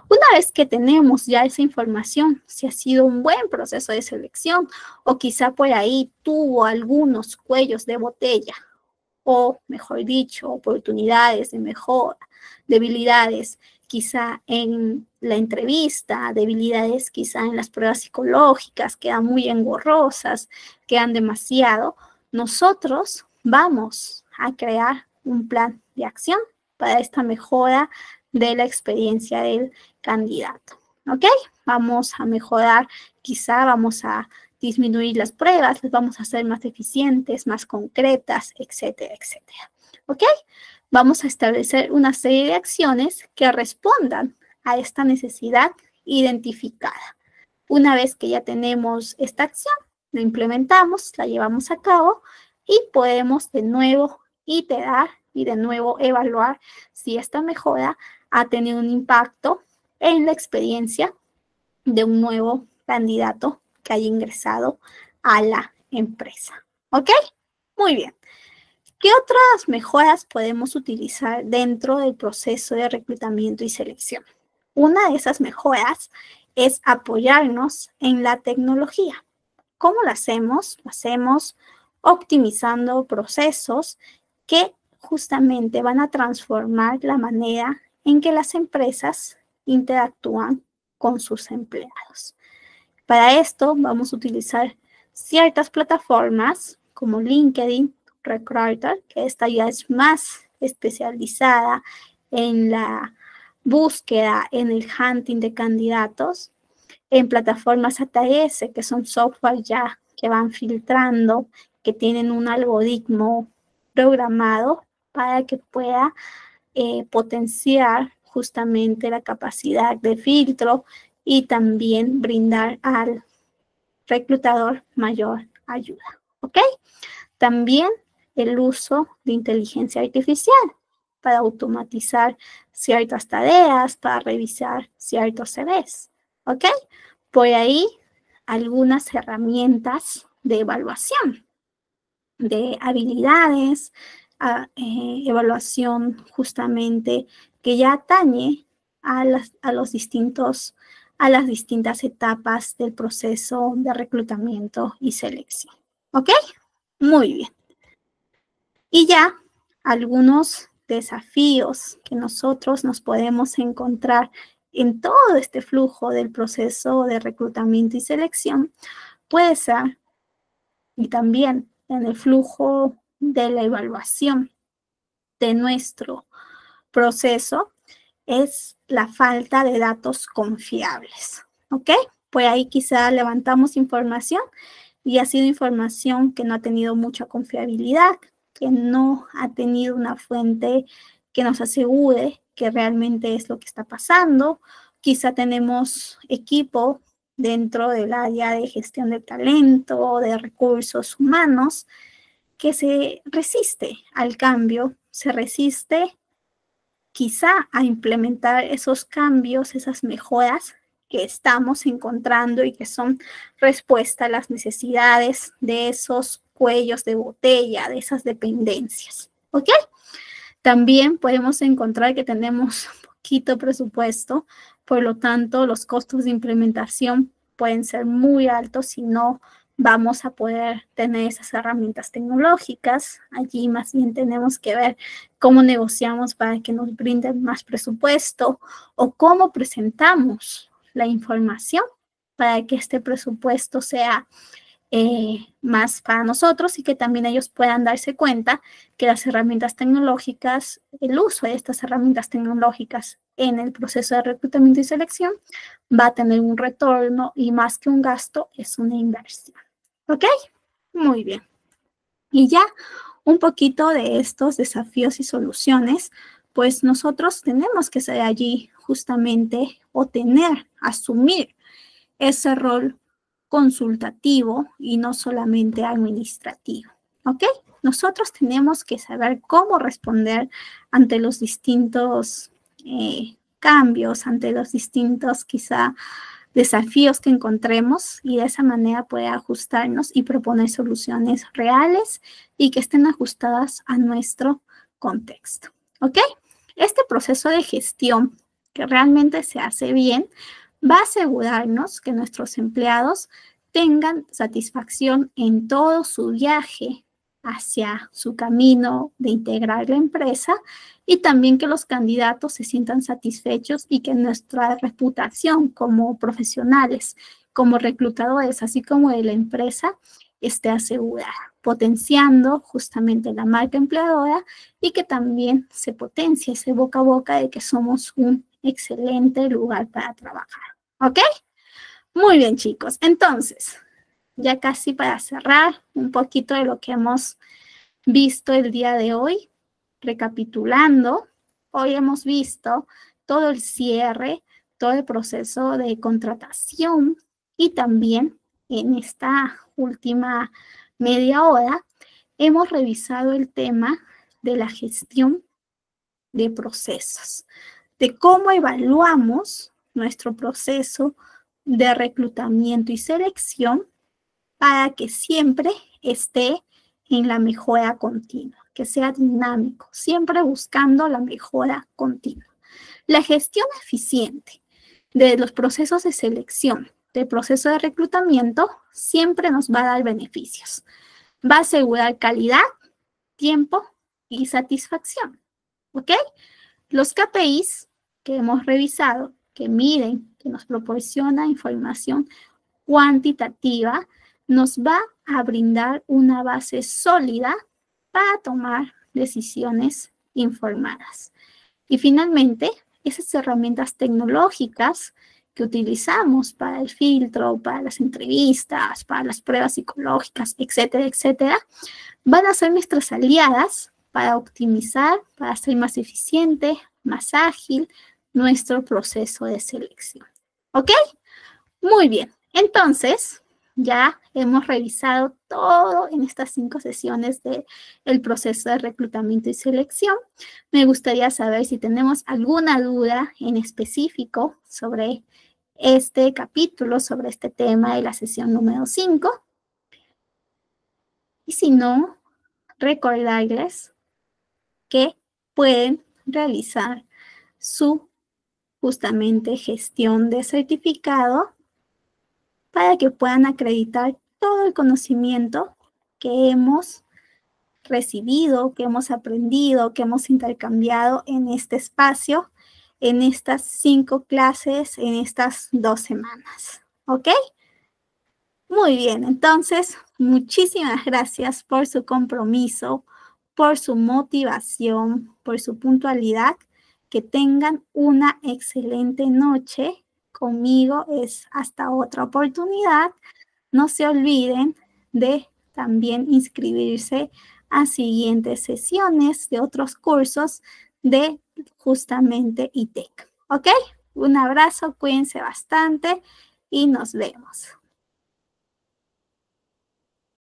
Una vez que tenemos ya esa información, si ha sido un buen proceso de selección o quizá por ahí tuvo algunos cuellos de botella o, mejor dicho, oportunidades de mejora, debilidades quizá en la entrevista, debilidades quizá en las pruebas psicológicas, quedan muy engorrosas, quedan demasiado, nosotros vamos a crear un plan de acción para esta mejora de la experiencia del candidato. ¿Ok? Vamos a mejorar, quizá vamos a disminuir las pruebas, las vamos a hacer más eficientes, más concretas, etcétera, etcétera. ¿Ok? Vamos a establecer una serie de acciones que respondan a esta necesidad identificada. Una vez que ya tenemos esta acción, la implementamos, la llevamos a cabo y podemos de nuevo iterar y de nuevo evaluar si esta mejora ha tenido un impacto en la experiencia de un nuevo candidato que haya ingresado a la empresa. ¿Ok? Muy bien. ¿Qué otras mejoras podemos utilizar dentro del proceso de reclutamiento y selección? Una de esas mejoras es apoyarnos en la tecnología. ¿Cómo lo hacemos? Lo hacemos optimizando procesos que justamente van a transformar la manera en que las empresas interactúan con sus empleados. Para esto vamos a utilizar ciertas plataformas como LinkedIn, Recruiter, que esta ya es más especializada en la búsqueda, en el hunting de candidatos, en plataformas ATS, que son software ya que van filtrando, que tienen un algoritmo programado para que pueda potenciar justamente la capacidad de filtro y también brindar al reclutador mayor ayuda. ¿Ok? También el uso de inteligencia artificial para automatizar ciertas tareas, para revisar ciertos CVs. ¿Ok? Por ahí algunas herramientas de evaluación, de habilidades, evaluación justamente que ya atañe a las distintas etapas del proceso de reclutamiento y selección. ¿Ok? Muy bien. Y ya algunos desafíos que nosotros nos podemos encontrar en todo este flujo del proceso de reclutamiento y selección puede ser, y también en el flujo de la evaluación de nuestro proceso, es la falta de datos confiables. ¿Ok? Pues ahí quizá levantamos información y ha sido información que no ha tenido mucha confiabilidad, que no ha tenido una fuente que nos asegure que realmente es lo que está pasando. Quizá tenemos equipo dentro del área de gestión de talento, de recursos humanos, que se resiste al cambio, se resiste quizá a implementar esos cambios, esas mejoras que estamos encontrando y que son respuesta a las necesidades de esos cuellos de botella, de esas dependencias. ¿Ok? También podemos encontrar que tenemos poquito presupuesto, por lo tanto, los costos de implementación pueden ser muy altos si no vamos a poder tener esas herramientas tecnológicas. Allí más bien tenemos que ver cómo negociamos para que nos brinden más presupuesto o cómo presentamos la información para que este presupuesto sea más para nosotros y que también ellos puedan darse cuenta que las herramientas tecnológicas, el uso de estas herramientas tecnológicas en el proceso de reclutamiento y selección va a tener un retorno y más que un gasto es una inversión. ¿Ok? Muy bien. Y ya un poquito de estos desafíos y soluciones, pues nosotros tenemos que ser allí justamente o asumir ese rol consultativo y no solamente administrativo. ¿Ok? Nosotros tenemos que saber cómo responder ante los distintos cambios, ante los distintos quizá desafíos que encontremos y de esa manera poder ajustarnos y proponer soluciones reales y que estén ajustadas a nuestro contexto. ¿Ok? Este proceso de gestión que realmente se hace bien va a asegurarnos que nuestros empleados tengan satisfacción en todo su viaje hacia su camino de integrar la empresa y también que los candidatos se sientan satisfechos y que nuestra reputación como profesionales, como reclutadores, así como de la empresa, esté asegurada, potenciando justamente la marca empleadora y que también se potencie ese boca a boca de que somos un excelente lugar para trabajar. ¿Ok? Muy bien, chicos. Entonces, ya casi para cerrar un poquito de lo que hemos visto el día de hoy, recapitulando, hoy hemos visto todo el cierre, todo el proceso de contratación y también en esta última media hora hemos revisado el tema de la gestión de procesos, de cómo evaluamos nuestro proceso de reclutamiento y selección para que siempre esté en la mejora continua, que sea dinámico, siempre buscando la mejora continua. La gestión eficiente de los procesos de selección, del proceso de reclutamiento, siempre nos va a dar beneficios. Va a asegurar calidad, tiempo y satisfacción. ¿Ok? Los KPIs que hemos revisado, que miden, que nos proporciona información cuantitativa, nos va a brindar una base sólida para tomar decisiones informadas. Y finalmente, esas herramientas tecnológicas que utilizamos para el filtro, para las entrevistas, para las pruebas psicológicas, etcétera, etcétera, van a ser nuestras aliadas para optimizar, para ser más eficiente, más ágil nuestro proceso de selección. ¿Ok? Muy bien. Entonces, ya hemos revisado todo en estas 5 sesiones del proceso de reclutamiento y selección. Me gustaría saber si tenemos alguna duda en específico sobre este capítulo, sobre este tema de la sesión número 5. Y si no, recordarles que pueden realizar su justamente gestión de certificado para que puedan acreditar todo el conocimiento que hemos recibido, que hemos aprendido, que hemos intercambiado en este espacio, en estas 5 clases, en estas 2 semanas. ¿Ok? Muy bien, entonces, muchísimas gracias por su compromiso, por su motivación, por su puntualidad. Que tengan una excelente noche. Conmigo es hasta otra oportunidad. No se olviden de también inscribirse a siguientes sesiones de otros cursos de justamente ITEC. ¿Ok? Un abrazo, cuídense bastante y nos vemos.